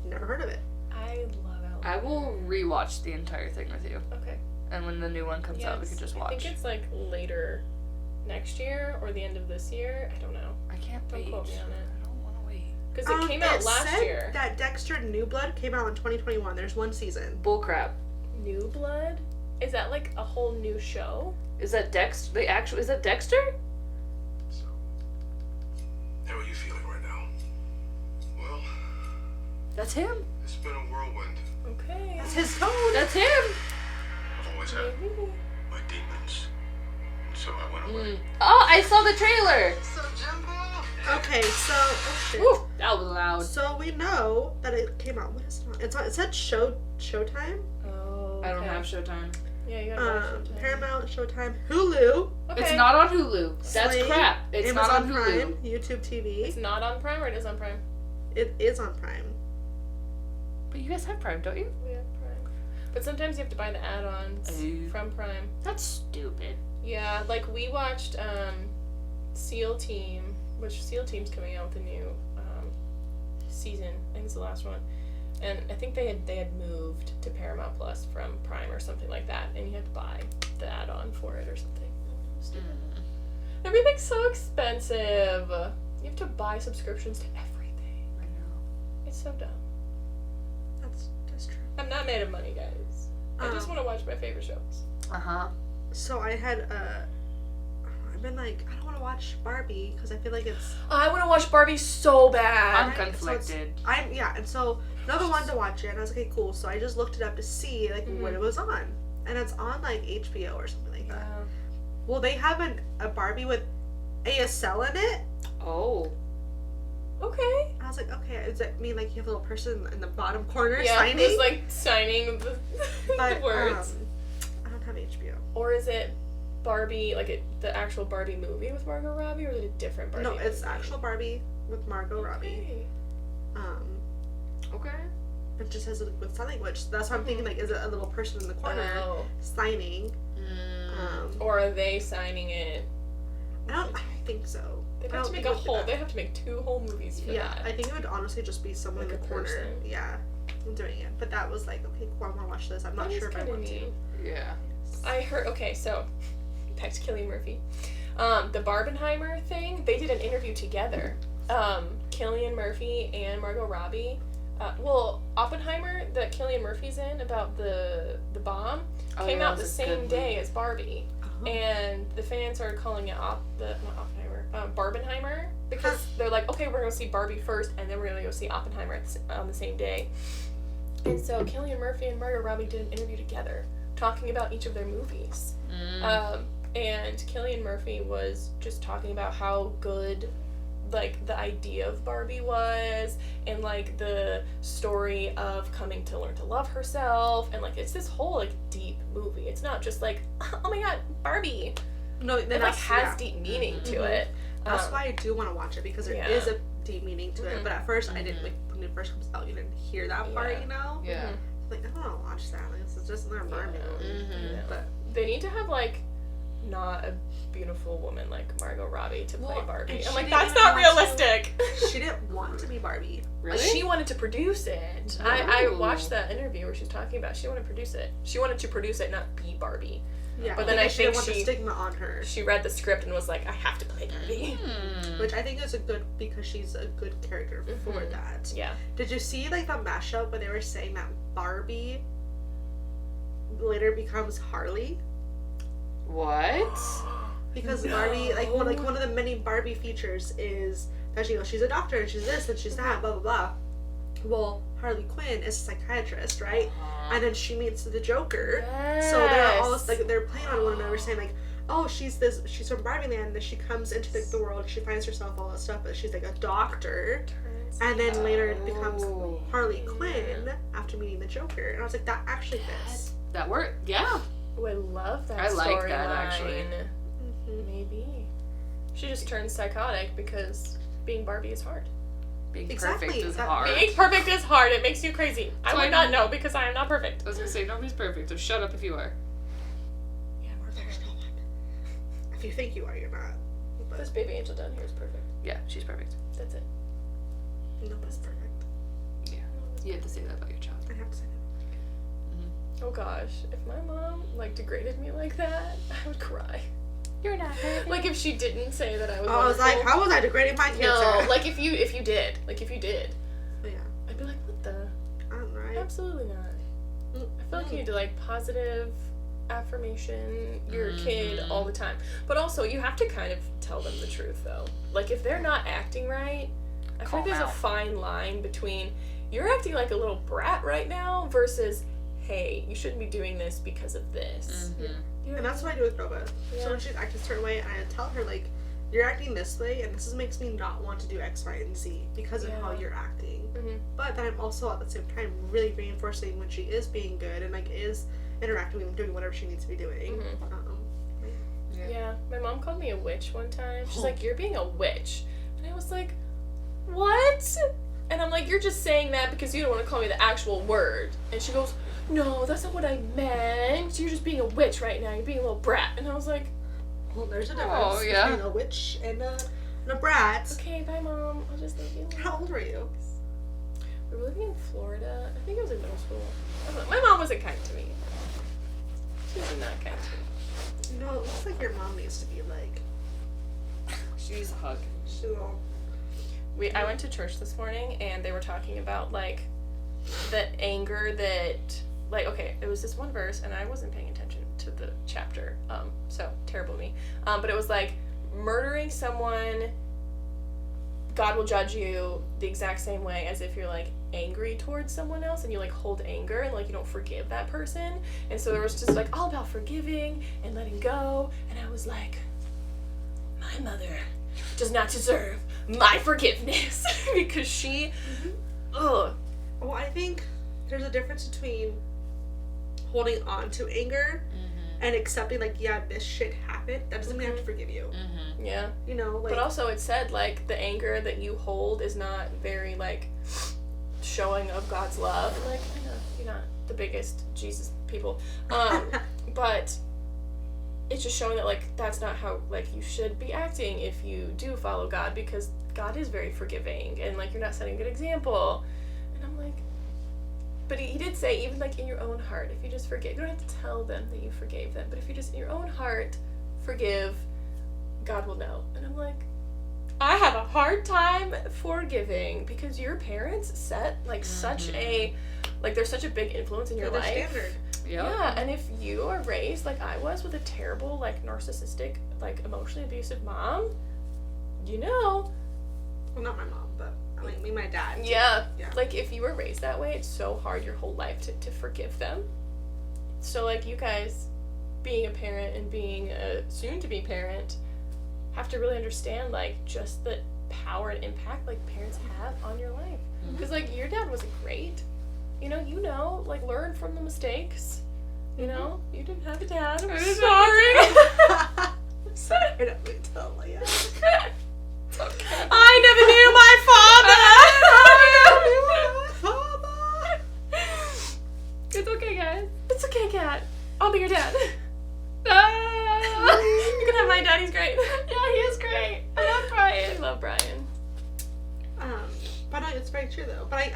Speaker 3: never heard of it.
Speaker 1: I love Outlander.
Speaker 2: I will rewatch the entire thing with you.
Speaker 1: Okay.
Speaker 2: And when the new one comes out, we can just
Speaker 1: I
Speaker 2: watch.
Speaker 1: think it's like later next year or the end of this year. I don't know.
Speaker 2: I can't
Speaker 1: Don't
Speaker 2: wait.
Speaker 1: quote me on it.
Speaker 2: I don't want to wait.
Speaker 1: Because it came out last
Speaker 3: said
Speaker 1: year.
Speaker 3: That Dexter New Blood came out in 2021. There's one season.
Speaker 2: Bullcrap.
Speaker 1: New Blood? Is that like a whole new show?
Speaker 2: Is that Dexter? Is that Dexter?
Speaker 4: So, how are you feeling right now? Well,
Speaker 2: That's him.
Speaker 4: it's been a whirlwind.
Speaker 1: Okay.
Speaker 3: That's his tone.
Speaker 2: That's him.
Speaker 4: I've always had
Speaker 1: Maybe.
Speaker 4: my demons. And so I went away.
Speaker 2: Oh, I saw the trailer.
Speaker 4: So, Jimbo?
Speaker 3: Okay, so oh shit.
Speaker 2: Woo, that was loud.
Speaker 3: So we know that it came out. What is it on? It's on. It said Showtime.
Speaker 1: Oh.
Speaker 2: I don't
Speaker 1: okay.
Speaker 2: have Showtime.
Speaker 1: Yeah, you gotta watch it.
Speaker 3: Paramount, Showtime, Hulu,
Speaker 1: Okay.
Speaker 2: It's not on Hulu. That's
Speaker 3: Sling,
Speaker 2: crap. It's
Speaker 3: Amazon
Speaker 2: not on Hulu.
Speaker 3: Prime, YouTube TV.
Speaker 1: It's not on Prime or it is on Prime?
Speaker 3: It is on Prime.
Speaker 2: But you guys have Prime, don't you?
Speaker 1: We have Prime. But sometimes you have to buy the add-ons
Speaker 2: Oh.
Speaker 1: from Prime.
Speaker 2: That's stupid.
Speaker 1: Yeah, like we watched SEAL Team, which SEAL Team's coming out with a new season. I think it's the last one. And I think they had moved to Paramount Plus from Prime or something like that, and you had to buy the add-on for it or something. Stupid. Everything's so expensive. You have to buy subscriptions to everything.
Speaker 2: I know.
Speaker 1: It's so dumb.
Speaker 3: That's true.
Speaker 1: I'm not made of money, guys. I just want to watch my favorite shows.
Speaker 2: Uh-huh.
Speaker 3: So I had I've been like I don't want to watch Barbie because I feel like it's
Speaker 1: I want to watch Barbie so bad.
Speaker 2: I'm
Speaker 3: Right, so
Speaker 2: conflicted.
Speaker 3: and so another one to watch it and I was like, okay, cool. So I just looked it up to see like what it was on, and it's on like HBO or something like that. Well, they have a Barbie with ASL in it.
Speaker 2: Oh.
Speaker 1: Okay.
Speaker 3: I was like, okay, does that mean like you have a little person in the bottom corner
Speaker 1: Yeah,
Speaker 3: signing?
Speaker 1: who's like signing the,
Speaker 3: But
Speaker 1: the words.
Speaker 3: I don't have HBO.
Speaker 1: Or is it Barbie, like the actual Barbie movie with Margot Robbie, or is it a different Barbie?
Speaker 3: No, it's
Speaker 1: movie?
Speaker 3: actual Barbie with Margot Robbie.
Speaker 1: Okay.
Speaker 2: Okay.
Speaker 3: It just has it with sign language. That's why I'm thinking like, is it a little person in the corner
Speaker 1: Oh.
Speaker 3: signing?
Speaker 1: Or are they signing it?
Speaker 3: I don't think so.
Speaker 1: They'd
Speaker 3: I
Speaker 1: have
Speaker 3: don't
Speaker 1: to make
Speaker 3: think
Speaker 1: a
Speaker 3: it would be
Speaker 1: whole.
Speaker 3: that.
Speaker 1: They'd have to make 2 whole movies for
Speaker 3: Yeah,
Speaker 1: that.
Speaker 3: I think it would honestly just be someone
Speaker 1: Like
Speaker 3: in the
Speaker 1: a
Speaker 3: corner.
Speaker 1: person.
Speaker 3: Yeah, doing it. But that was like, okay, cool, I want to watch this. I'm not
Speaker 1: That is
Speaker 3: sure if I
Speaker 1: kinda
Speaker 3: want to.
Speaker 1: neat.
Speaker 2: Yeah.
Speaker 1: I heard. Okay, so back to Cillian Murphy. The Barbenheimer thing. They did an interview together. Cillian Murphy and Margot Robbie. Oppenheimer that Cillian Murphy's in about the bomb came out the same day as Barbie, and the fans started calling it Barbenheimer because they're like, okay, we're gonna see Barbie first, and then we're gonna go see Oppenheimer on the same day. And so Cillian Murphy and Margot Robbie did an interview together talking about each of their movies. And Cillian Murphy was just talking about how good like the idea of Barbie was, and like the story of coming to learn to love herself, and like it's this whole like deep movie. It's not just like, oh my god, Barbie.
Speaker 3: No,
Speaker 1: It like has deep meaning to it.
Speaker 3: That's why I do want to watch it because there is a deep meaning to it. But at first, I didn't like when it first comes out. You didn't hear that part, you know.
Speaker 2: Yeah.
Speaker 3: Like, I don't want to watch that. Like, this is just another Barbie movie.
Speaker 2: Mm-hmm.
Speaker 3: But
Speaker 1: They need to have, like, not a beautiful woman like Margot Robbie to play
Speaker 3: Well,
Speaker 1: Barbie.
Speaker 3: and
Speaker 1: I'm
Speaker 3: she
Speaker 1: like,
Speaker 3: didn't
Speaker 1: that's
Speaker 3: even
Speaker 1: not
Speaker 3: want
Speaker 1: realistic.
Speaker 3: she didn't want to be Barbie.
Speaker 2: Really?
Speaker 1: Like, she wanted to produce it. I
Speaker 2: Ooh.
Speaker 1: watched that interview where she was talking about she wanted to produce it. She wanted to produce it, not be Barbie.
Speaker 3: Yeah,
Speaker 1: But then
Speaker 3: because
Speaker 1: I
Speaker 3: she didn't
Speaker 1: think
Speaker 3: want the stigma on her.
Speaker 1: She read the script and was like, I have to play Barbie.
Speaker 3: Which I think is a good, because she's a good character for
Speaker 1: Mhm.
Speaker 3: that.
Speaker 1: Yeah.
Speaker 3: Did you see, like, the mashup where they were saying that Barbie later becomes Harley?
Speaker 2: What?
Speaker 3: Because
Speaker 1: No.
Speaker 3: Barbie, like one of the many Barbie features is that she's a doctor and she's this and she's that, blah blah blah. Well, Harley Quinn is a psychiatrist, right? And then she meets the Joker.
Speaker 1: Yes.
Speaker 3: So they're all like they're playing on one another, saying like, oh, she's from Barbie Land, and she comes into the world, she finds herself all that stuff, but she's like a doctor. And then later it becomes
Speaker 2: Oh.
Speaker 3: Harley Quinn after meeting the Joker. And I was like, that actually fits.
Speaker 2: That worked. Yeah.
Speaker 1: Oh, I love that
Speaker 2: I like
Speaker 1: storyline.
Speaker 2: that, actually.
Speaker 1: Maybe. She just turns psychotic because being Barbie is hard.
Speaker 2: Being
Speaker 3: Exactly,
Speaker 2: perfect is
Speaker 3: that-
Speaker 2: hard.
Speaker 1: Being perfect is hard. It makes you crazy. I
Speaker 2: So
Speaker 1: would
Speaker 2: I
Speaker 1: not
Speaker 2: know-
Speaker 1: know because I am not perfect.
Speaker 2: I was gonna say nobody's perfect, so shut up if you are.
Speaker 1: Yeah,
Speaker 3: There's no one. If you think you are, you're not.
Speaker 1: This
Speaker 3: But
Speaker 1: baby angel down here is perfect.
Speaker 2: Yeah, she's perfect.
Speaker 1: That's it.
Speaker 3: nobody's perfect.
Speaker 2: Yeah. You have to say that about your child.
Speaker 3: I have to say that.
Speaker 1: Oh gosh, if my mom like degraded me like that, I would cry.
Speaker 2: You're not perfect.
Speaker 1: Like if she didn't say that I was.
Speaker 3: I was like,
Speaker 1: wonderful.
Speaker 3: how was I degrading my kids?
Speaker 1: No, like if you did,
Speaker 3: Yeah,
Speaker 1: I'd be like, what the?
Speaker 3: I'm right.
Speaker 1: Absolutely not. I feel like
Speaker 3: Mm.
Speaker 1: you need to like positive affirmation your kid all the time, but also you have to kind of tell them the truth though. Like if they're not acting right, I feel
Speaker 2: Call
Speaker 1: like there's
Speaker 2: them
Speaker 1: a
Speaker 2: out.
Speaker 1: fine line between you're acting like a little brat right now versus hey, you shouldn't be doing this because of this.
Speaker 2: Mm-hmm.
Speaker 1: You know
Speaker 3: And that's what I do with Nova.
Speaker 1: Yeah.
Speaker 3: So when she's acting a certain way, I tell her like, you're acting this way, and this makes me not want to do X, Y, and Z because of how
Speaker 1: Yeah.
Speaker 3: you're acting.
Speaker 1: Mhm.
Speaker 3: But then I'm also at the same time really reinforcing when she is being good and like is interacting and doing whatever she needs to be doing.
Speaker 1: Mhm.
Speaker 2: Yeah.
Speaker 1: Yeah, my mom called me a witch one time. She's like, "You're being a witch," and I was like, "What?" And I'm like, "You're just saying that because you don't want to call me the actual word." And she goes, "No, that's not what I meant. You're just being a witch right now. You're being a little brat." And I was like,
Speaker 3: Well, there's a difference
Speaker 2: Oh, yeah.
Speaker 3: between a witch and a brat.
Speaker 1: "Okay, bye, mom. I'll just leave you alone."
Speaker 3: How old were you?
Speaker 1: We were living in Florida. I think it was in middle school. I don't know. My mom wasn't kind to me. She was not kind to me.
Speaker 3: You know, it looks like your mom needs to be like,
Speaker 2: She's a hug.
Speaker 3: she's all.
Speaker 1: I went to church this morning and they were talking about like the anger that like okay, it was this one verse and I wasn't paying attention to the chapter. So terrible of me. But it was like murdering someone, God will judge you the exact same way as if you're like angry towards someone else and you like hold anger and like you don't forgive that person. And so there was just like all about forgiving and letting go, and I was like, my mother does not deserve my forgiveness because she ugh.
Speaker 3: Well, I think there's a difference between holding on to anger and accepting, like, yeah, this shit happened. That doesn't mean I have to forgive you.
Speaker 2: Mm-hmm.
Speaker 1: Yeah.
Speaker 3: You know, like.
Speaker 1: But also it said like the anger that you hold is not very like showing of God's love. Like, I know you're not the biggest Jesus people. But it's just showing that like that's not how like you should be acting if you do follow God, because God is very forgiving and like you're not setting a good example. And I'm like, but he did say even like in your own heart, if you just forgive, you don't have to tell them that you forgave them, but if you just in your own heart forgive, God will know. And I'm like, I have a hard time forgiving because your parents set like such a like there's such a big influence in your
Speaker 3: For their
Speaker 1: life.
Speaker 3: standard.
Speaker 2: Yep.
Speaker 1: Yeah, and if you are raised like I was with a terrible, like narcissistic, like emotionally abusive mom, you know.
Speaker 3: Well, not my mom, but I mean, me and my dad.
Speaker 1: Yeah.
Speaker 3: Yeah.
Speaker 1: Like if you were raised that way, it's so hard your whole life to forgive them. So like you guys being a parent and being a soon to be parent have to really understand like just the power and impact like parents have on your life. Because like your dad wasn't great. You know, like learn from the mistakes. You know, you didn't have a dad. I'm sorry.
Speaker 3: I'm sorry, I don't mean to tell you.
Speaker 2: It's okay.
Speaker 1: I never knew my father.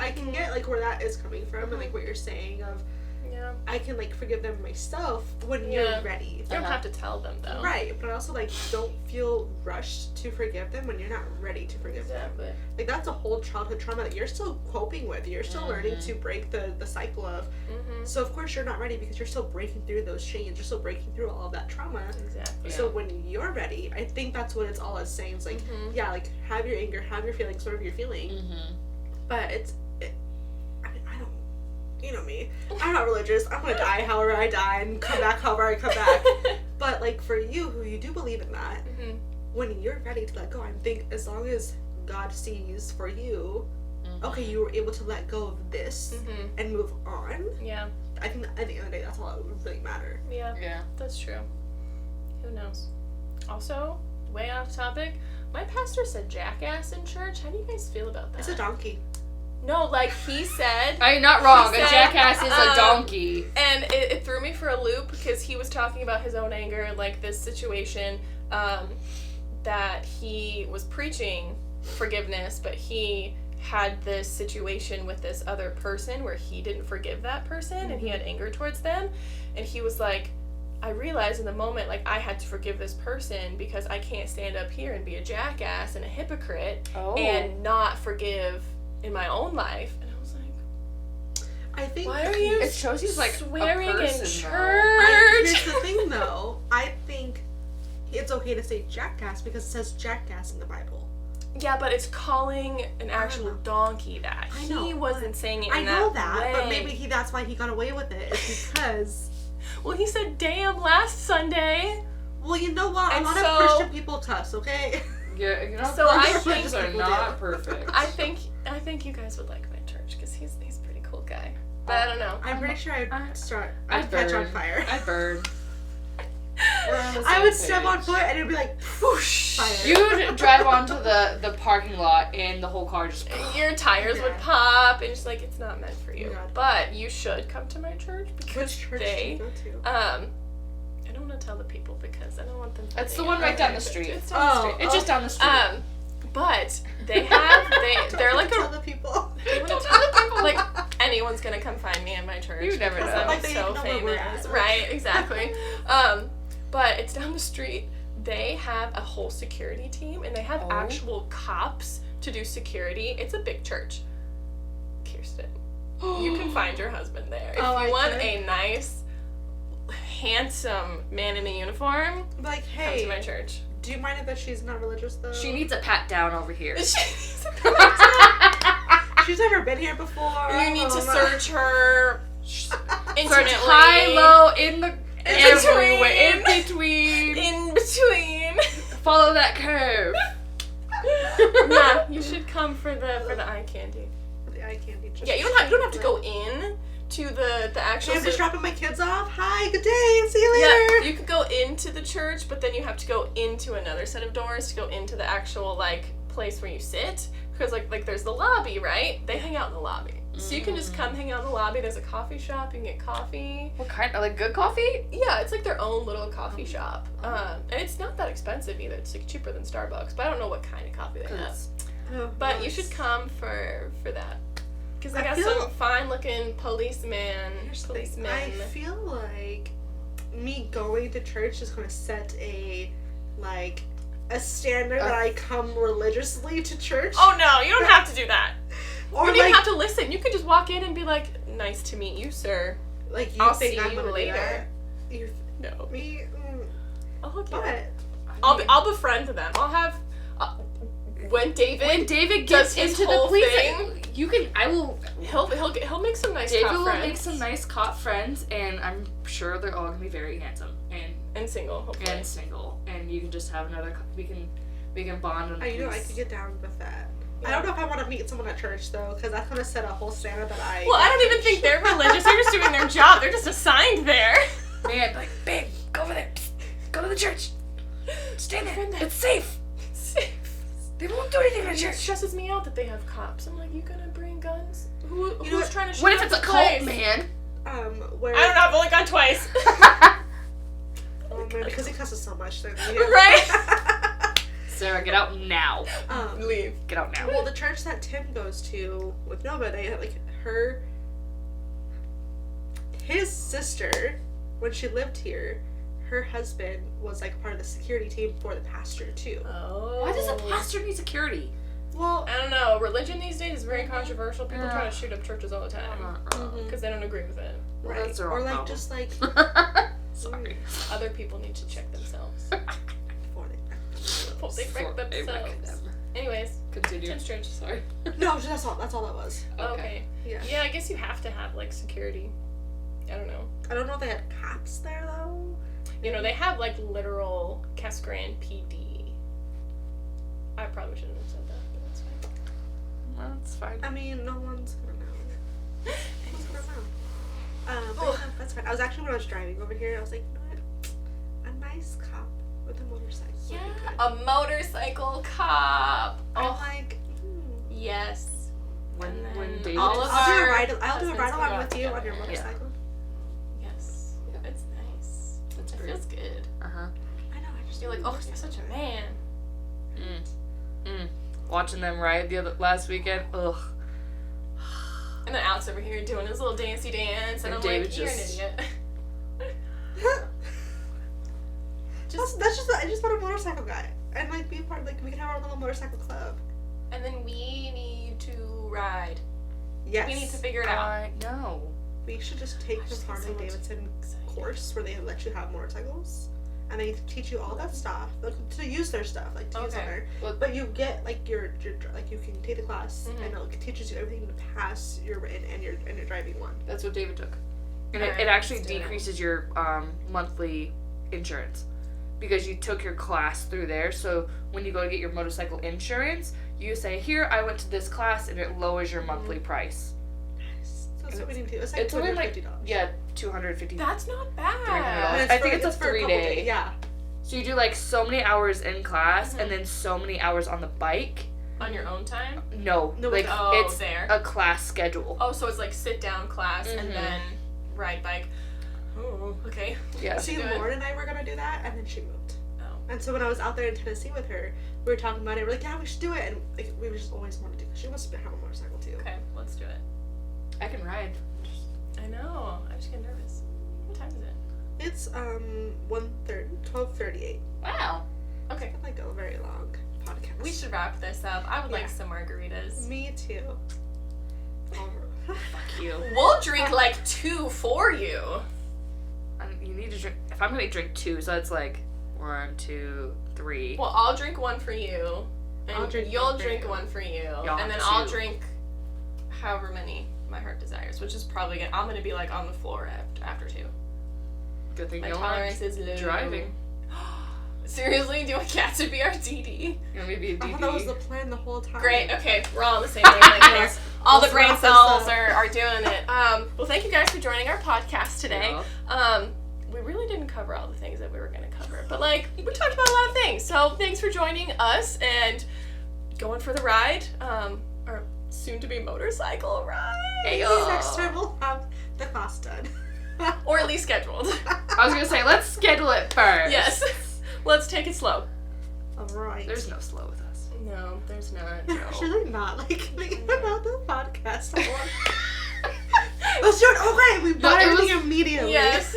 Speaker 3: I can get, like, where that is coming from, and, like, what you're saying of, I can, like, forgive them myself when you're ready.
Speaker 1: You don't have to tell them, though.
Speaker 3: Right, but I also, like, don't feel rushed to forgive them when you're not ready to forgive them. Like, that's a whole childhood trauma that you're still coping with. You're still learning to break the cycle of. So, of course, you're not ready because you're still breaking through those chains. You're still breaking through all of that trauma.
Speaker 1: Exactly.
Speaker 3: So, when you're ready, I think that's what it's all as saying. It's like, yeah, like, have your anger, have your feelings, whatever you're feeling. But I don't, you know me. I'm not religious. I'm gonna die however I die and come back however I come back. But, like, for you, who you do believe in that, when you're ready to let go, I think as long as God sees for you, okay, you were able to let go of this and move on.
Speaker 1: Yeah.
Speaker 3: I think at the end of the day, that's all that would really matter.
Speaker 1: Yeah. Yeah. That's true. Who knows? Also, way off topic, my pastor said jackass in church. How do you guys feel about that?
Speaker 3: It's a donkey.
Speaker 1: No, like, he said...
Speaker 2: I'm not wrong. A jackass is a donkey.
Speaker 1: And it threw me for a loop because he was talking about his own anger, like this situation that he was preaching forgiveness, but he had this situation with this other person where he didn't forgive that person and he had anger towards them. And he was like, I realized in the moment, like, I had to forgive this person because I can't stand up here and be a jackass and a hypocrite and not forgive in my own life. And I was like,
Speaker 3: I think
Speaker 1: why are you
Speaker 2: it shows he's like
Speaker 1: swearing
Speaker 2: a person,
Speaker 1: in church?
Speaker 3: Here's the thing, though. I think it's okay to say jackass because it says jackass in the Bible.
Speaker 1: Yeah, but it's calling an actual donkey that.
Speaker 3: I know.
Speaker 1: He wasn't saying it in
Speaker 3: I know
Speaker 1: that way.
Speaker 3: but maybe that's why he got away with it. Is because...
Speaker 1: Well, he said damn last Sunday.
Speaker 3: Well, you know what?
Speaker 1: And
Speaker 3: a lot of Christian people cuss, okay?
Speaker 2: Yeah, you know,
Speaker 1: so I
Speaker 2: Christians are not perfect.
Speaker 1: I think you guys would like my church because he's a pretty cool guy. But I don't know.
Speaker 3: I'm pretty sure I'd catch on fire.
Speaker 2: I'd burn.
Speaker 3: I would step on foot and it'd be like, whoosh, fire.
Speaker 2: You'd drive onto the parking lot and the whole car just...
Speaker 1: Your tires would pop and just like, it's not meant for you.
Speaker 3: God.
Speaker 1: But you should come to my church because
Speaker 3: Which church do you go to?
Speaker 1: I don't want to tell the people because I don't want them to...
Speaker 2: It's the one right down the street.
Speaker 1: It's down the street.
Speaker 2: It's just down the street.
Speaker 1: But they have, they're like
Speaker 3: tell the people.
Speaker 1: Don't tell the people. Like, anyone's gonna come find me in my church.
Speaker 2: You never know.
Speaker 1: I'm
Speaker 3: Like they
Speaker 1: so
Speaker 3: know where we're
Speaker 1: famous.
Speaker 3: at.
Speaker 1: Right, exactly. But it's down the street. They have a whole security team, and they have actual cops to do security. It's a big church. Kirsten, you can find your husband there. If you want a nice, handsome man in a uniform,
Speaker 3: Like,
Speaker 1: come
Speaker 3: hey,
Speaker 1: to my church.
Speaker 3: do you mind if she's not religious, though?
Speaker 2: She needs a pat down over here.
Speaker 3: She's never been here before.
Speaker 1: You need to search her intimately.
Speaker 2: Search high, low, in the... everywhere. In between.
Speaker 1: In between.
Speaker 2: Follow that curve.
Speaker 1: Nah, you should come for the eye candy.
Speaker 3: The eye candy.
Speaker 1: Yeah, you don't have to go in to the actual.
Speaker 3: I'm just dropping my kids off. Hi, good day, see you later.
Speaker 1: Yeah, you could go into the church, but then you have to go into another set of doors to go into the actual like place where you sit. Because like there's the lobby, right? They hang out in the lobby. So you can just come hang out in the lobby. There's a coffee shop. You can get coffee.
Speaker 2: What kind? Like good coffee?
Speaker 1: Yeah, it's like their own little coffee shop. And it's not that expensive either. It's like cheaper than Starbucks. But I don't know what kind of coffee they have. But you should come for that. Because they got some fine-looking policemen.
Speaker 3: I feel like me going to church is going to set a standard that I come religiously to church.
Speaker 1: Oh no, you don't have to do that.
Speaker 3: Or
Speaker 1: you don't even have to listen. You can just walk in and be like, "Nice to meet you, sir."
Speaker 3: Like
Speaker 1: I'll see you
Speaker 3: later.
Speaker 1: No.
Speaker 3: Me.
Speaker 1: I'll hook you
Speaker 3: But
Speaker 1: up. I'll befriend them. I'll have when David
Speaker 2: gets
Speaker 1: his
Speaker 2: into the
Speaker 1: whole
Speaker 2: police
Speaker 1: thing. He'll make some nice
Speaker 2: David
Speaker 1: cop
Speaker 2: will
Speaker 1: friends.
Speaker 2: make some nice cop friends, and I'm sure they're all gonna be very handsome
Speaker 1: and single, hopefully.
Speaker 2: And single, and you can just have another. We can bond on.
Speaker 3: I could get down with that. Yeah. I don't know if I want to meet someone at church though, because that's gonna set a whole standard that I.
Speaker 1: Well, I don't even think they're religious. They're just doing their job. They're just assigned there.
Speaker 2: Man, like, babe, go over there. Go to the church. Stay there. It's safe. They won't do anything in the church.
Speaker 1: It stresses me out that they have cops. I'm like, you gonna bring guns? Who's trying to shoot?
Speaker 2: What if it's a cult, man?
Speaker 3: Where
Speaker 1: I don't know. I've only gone twice.
Speaker 3: Oh man, because he cusses so much.
Speaker 1: Right.
Speaker 2: Sarah, get out now.
Speaker 1: Leave.
Speaker 2: Get out now.
Speaker 3: Well, the church that Tim goes to with Nova, they had, like, his sister, when she lived here, her husband was, like, part of the security team for the pastor, too.
Speaker 1: Oh.
Speaker 2: Why does a pastor need security?
Speaker 3: Well,
Speaker 1: I don't know. Religion these days is very controversial. People try to shoot up churches all the time
Speaker 2: Mm-hmm.
Speaker 1: because they don't agree with it.
Speaker 2: Well,
Speaker 3: right.
Speaker 2: that's their
Speaker 3: Or,
Speaker 2: own
Speaker 3: like,
Speaker 2: problem.
Speaker 3: just, like,
Speaker 2: Sorry.
Speaker 1: Other people need to check themselves.
Speaker 3: before they
Speaker 1: They wreck themselves. Anyways,
Speaker 2: Continue.
Speaker 1: Tim's church. Sorry.
Speaker 3: No, that's all that was.
Speaker 1: Okay.
Speaker 3: Yeah.
Speaker 1: Yeah, I guess you have to have like security. I don't know.
Speaker 3: I don't know if they had cops there, though.
Speaker 1: You know, they have like literal Cascaran PD. I probably shouldn't have said that, but that's fine.
Speaker 2: Well, that's fine.
Speaker 3: I mean, no one's gonna know. No one's gonna know. But yeah, that's fine. I was actually, when I was driving over here, I was like, you know what? A nice cop with a motorcycle. would be good.
Speaker 1: A motorcycle cop.
Speaker 3: I'm
Speaker 1: Oh,
Speaker 3: like,
Speaker 1: yes.
Speaker 2: When
Speaker 1: And
Speaker 2: David
Speaker 1: all
Speaker 2: just-
Speaker 1: of
Speaker 3: I'll do a
Speaker 1: our
Speaker 3: ride
Speaker 1: husbands
Speaker 3: along
Speaker 1: go out
Speaker 3: with you on your
Speaker 1: together.
Speaker 3: motorcycle.
Speaker 1: Yes. It's nice.
Speaker 2: That's
Speaker 1: It
Speaker 2: great.
Speaker 1: feels good.
Speaker 2: Uh-huh.
Speaker 3: I know. I just
Speaker 1: You're like, oh, you're such a man.
Speaker 2: Watching them ride last weekend, ugh.
Speaker 1: And then Alex over here doing his little dancey dance, and
Speaker 2: And
Speaker 1: I'm
Speaker 2: David
Speaker 1: like, you're
Speaker 2: just-
Speaker 1: an idiot.
Speaker 3: I just want a motorcycle guy and like be part. Like we can have our little motorcycle club.
Speaker 1: And then we need to ride.
Speaker 3: Yes.
Speaker 1: We need to figure it out.
Speaker 2: No.
Speaker 3: We should just take the
Speaker 1: just think
Speaker 3: Harley
Speaker 1: so much
Speaker 3: Davidson
Speaker 1: exciting.
Speaker 3: course where they let you have motorcycles, and they teach you all that stuff, like, to use their stuff, like to use on
Speaker 1: Okay.
Speaker 3: there.
Speaker 2: Well-
Speaker 3: But you get like your like you can take the class,
Speaker 1: Mhm.
Speaker 3: and it teaches you everything to pass your written and your driving one.
Speaker 2: That's what David took. And
Speaker 1: Alright,
Speaker 2: it actually
Speaker 1: let's do it.
Speaker 2: decreases your monthly insurance. Because you took your class through there, so when you go to get your motorcycle insurance, you say, here, I went to this class, and it lowers your monthly price.
Speaker 3: Nice. So that's what we need to do. It's
Speaker 2: It's only like,
Speaker 3: $250.
Speaker 2: yeah, $250.
Speaker 1: That's not bad.
Speaker 2: $300.
Speaker 3: And
Speaker 2: I think it's a
Speaker 3: for
Speaker 2: 3
Speaker 3: couple
Speaker 2: day.
Speaker 3: days, yeah.
Speaker 2: So you do like so many hours in class,
Speaker 1: Mhm.
Speaker 2: and then so many hours on the bike.
Speaker 1: On your own time?
Speaker 2: No,
Speaker 3: No,
Speaker 2: like
Speaker 1: Oh,
Speaker 2: it's
Speaker 1: there.
Speaker 2: a class schedule.
Speaker 1: Oh, so it's like sit down class
Speaker 2: Mhm.
Speaker 1: and then ride bike. Oh, okay.
Speaker 2: Yeah.
Speaker 3: See,
Speaker 1: do it.
Speaker 3: Lauren and I were gonna do that, and then she moved.
Speaker 1: Oh.
Speaker 3: And so when I was out there in Tennessee with her, we were talking about it. We're like, yeah, we should do it, and like, we just always wanted to. Cause she wants to have a motorcycle too.
Speaker 1: Okay, let's do it.
Speaker 2: I can ride.
Speaker 1: I know. I just get nervous. What time is it?
Speaker 3: It's 12:38.
Speaker 2: Wow.
Speaker 1: Okay.
Speaker 3: It's like a very long podcast.
Speaker 1: We should wrap this up. I would
Speaker 3: Yeah.
Speaker 1: like some margaritas.
Speaker 3: Me too.
Speaker 2: Fuck you.
Speaker 1: We'll drink like 2 for you.
Speaker 2: You need to drink. If I'm gonna drink 2, so it's like 1, 2, 3.
Speaker 1: Well, I'll drink 1 for you. And
Speaker 3: I'll drink
Speaker 1: you'll
Speaker 3: one for
Speaker 1: drink
Speaker 3: you.
Speaker 1: 1 for you.
Speaker 2: Y'all
Speaker 1: And then
Speaker 2: have
Speaker 1: I'll
Speaker 2: 2.
Speaker 1: drink however many my heart desires, which is probably I'm gonna be like on the floor after 2.
Speaker 2: Good thing
Speaker 1: My
Speaker 2: you don't
Speaker 1: tolerance
Speaker 2: like
Speaker 1: is low.
Speaker 2: driving.
Speaker 1: Seriously? Do you want Kat to be our DD?
Speaker 2: You want me to be a
Speaker 3: I
Speaker 2: DD?
Speaker 3: thought that was the plan the whole time.
Speaker 1: Great. Okay, we're all on the same wavelength here.
Speaker 3: Yes.
Speaker 1: All the
Speaker 3: Let's
Speaker 1: brain
Speaker 3: wrap this
Speaker 1: cells
Speaker 3: up.
Speaker 1: are doing it. Well, thank you guys for joining our podcast today.
Speaker 2: Yeah.
Speaker 1: We really didn't cover all the things that we were going to cover, but like we talked about a lot of things. So thanks for joining us and going for the ride, or soon to be motorcycle ride,
Speaker 3: Maybe next time we'll have the class done.
Speaker 1: or at least scheduled.
Speaker 2: I was gonna say, let's schedule it first.
Speaker 1: Yes, let's take it slow.
Speaker 3: Alright.
Speaker 2: There's no slow with us.
Speaker 1: No, there's not.
Speaker 3: There's really not. Like, think about the podcast. Let's do it. Okay, we bought
Speaker 2: it was-
Speaker 3: everything immediately.
Speaker 1: Yes.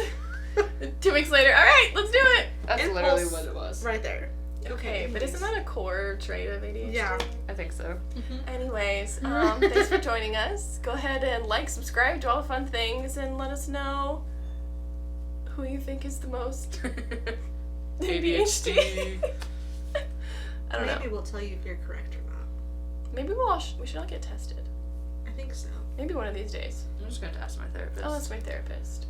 Speaker 1: 2 weeks later. All right, let's do it.
Speaker 2: That's
Speaker 3: Impulse.
Speaker 2: literally what it was.
Speaker 3: Right there.
Speaker 1: Okay, but isn't that a core trait of ADHD?
Speaker 3: Yeah.
Speaker 2: I think so.
Speaker 1: Anyways, thanks for joining us. Go ahead and like, subscribe, do all the fun things, and let us know who you think is the most ADHD. I don't
Speaker 3: Maybe
Speaker 1: know.
Speaker 3: we'll tell you if you're correct or not.
Speaker 1: Maybe we should all get tested.
Speaker 3: I think so.
Speaker 1: Maybe one of these days.
Speaker 2: I'm just gonna ask my therapist.
Speaker 1: Oh, that's my therapist.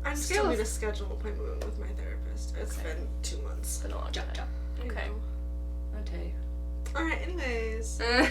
Speaker 3: I'm
Speaker 2: Scale
Speaker 3: still
Speaker 2: of-
Speaker 3: need to schedule an appointment with my therapist. It's
Speaker 1: Okay.
Speaker 3: been 2 months.
Speaker 1: It's been a long time.
Speaker 2: Jump.
Speaker 1: Okay.
Speaker 2: I'll tell you.
Speaker 3: Alright, anyways.
Speaker 1: Bye!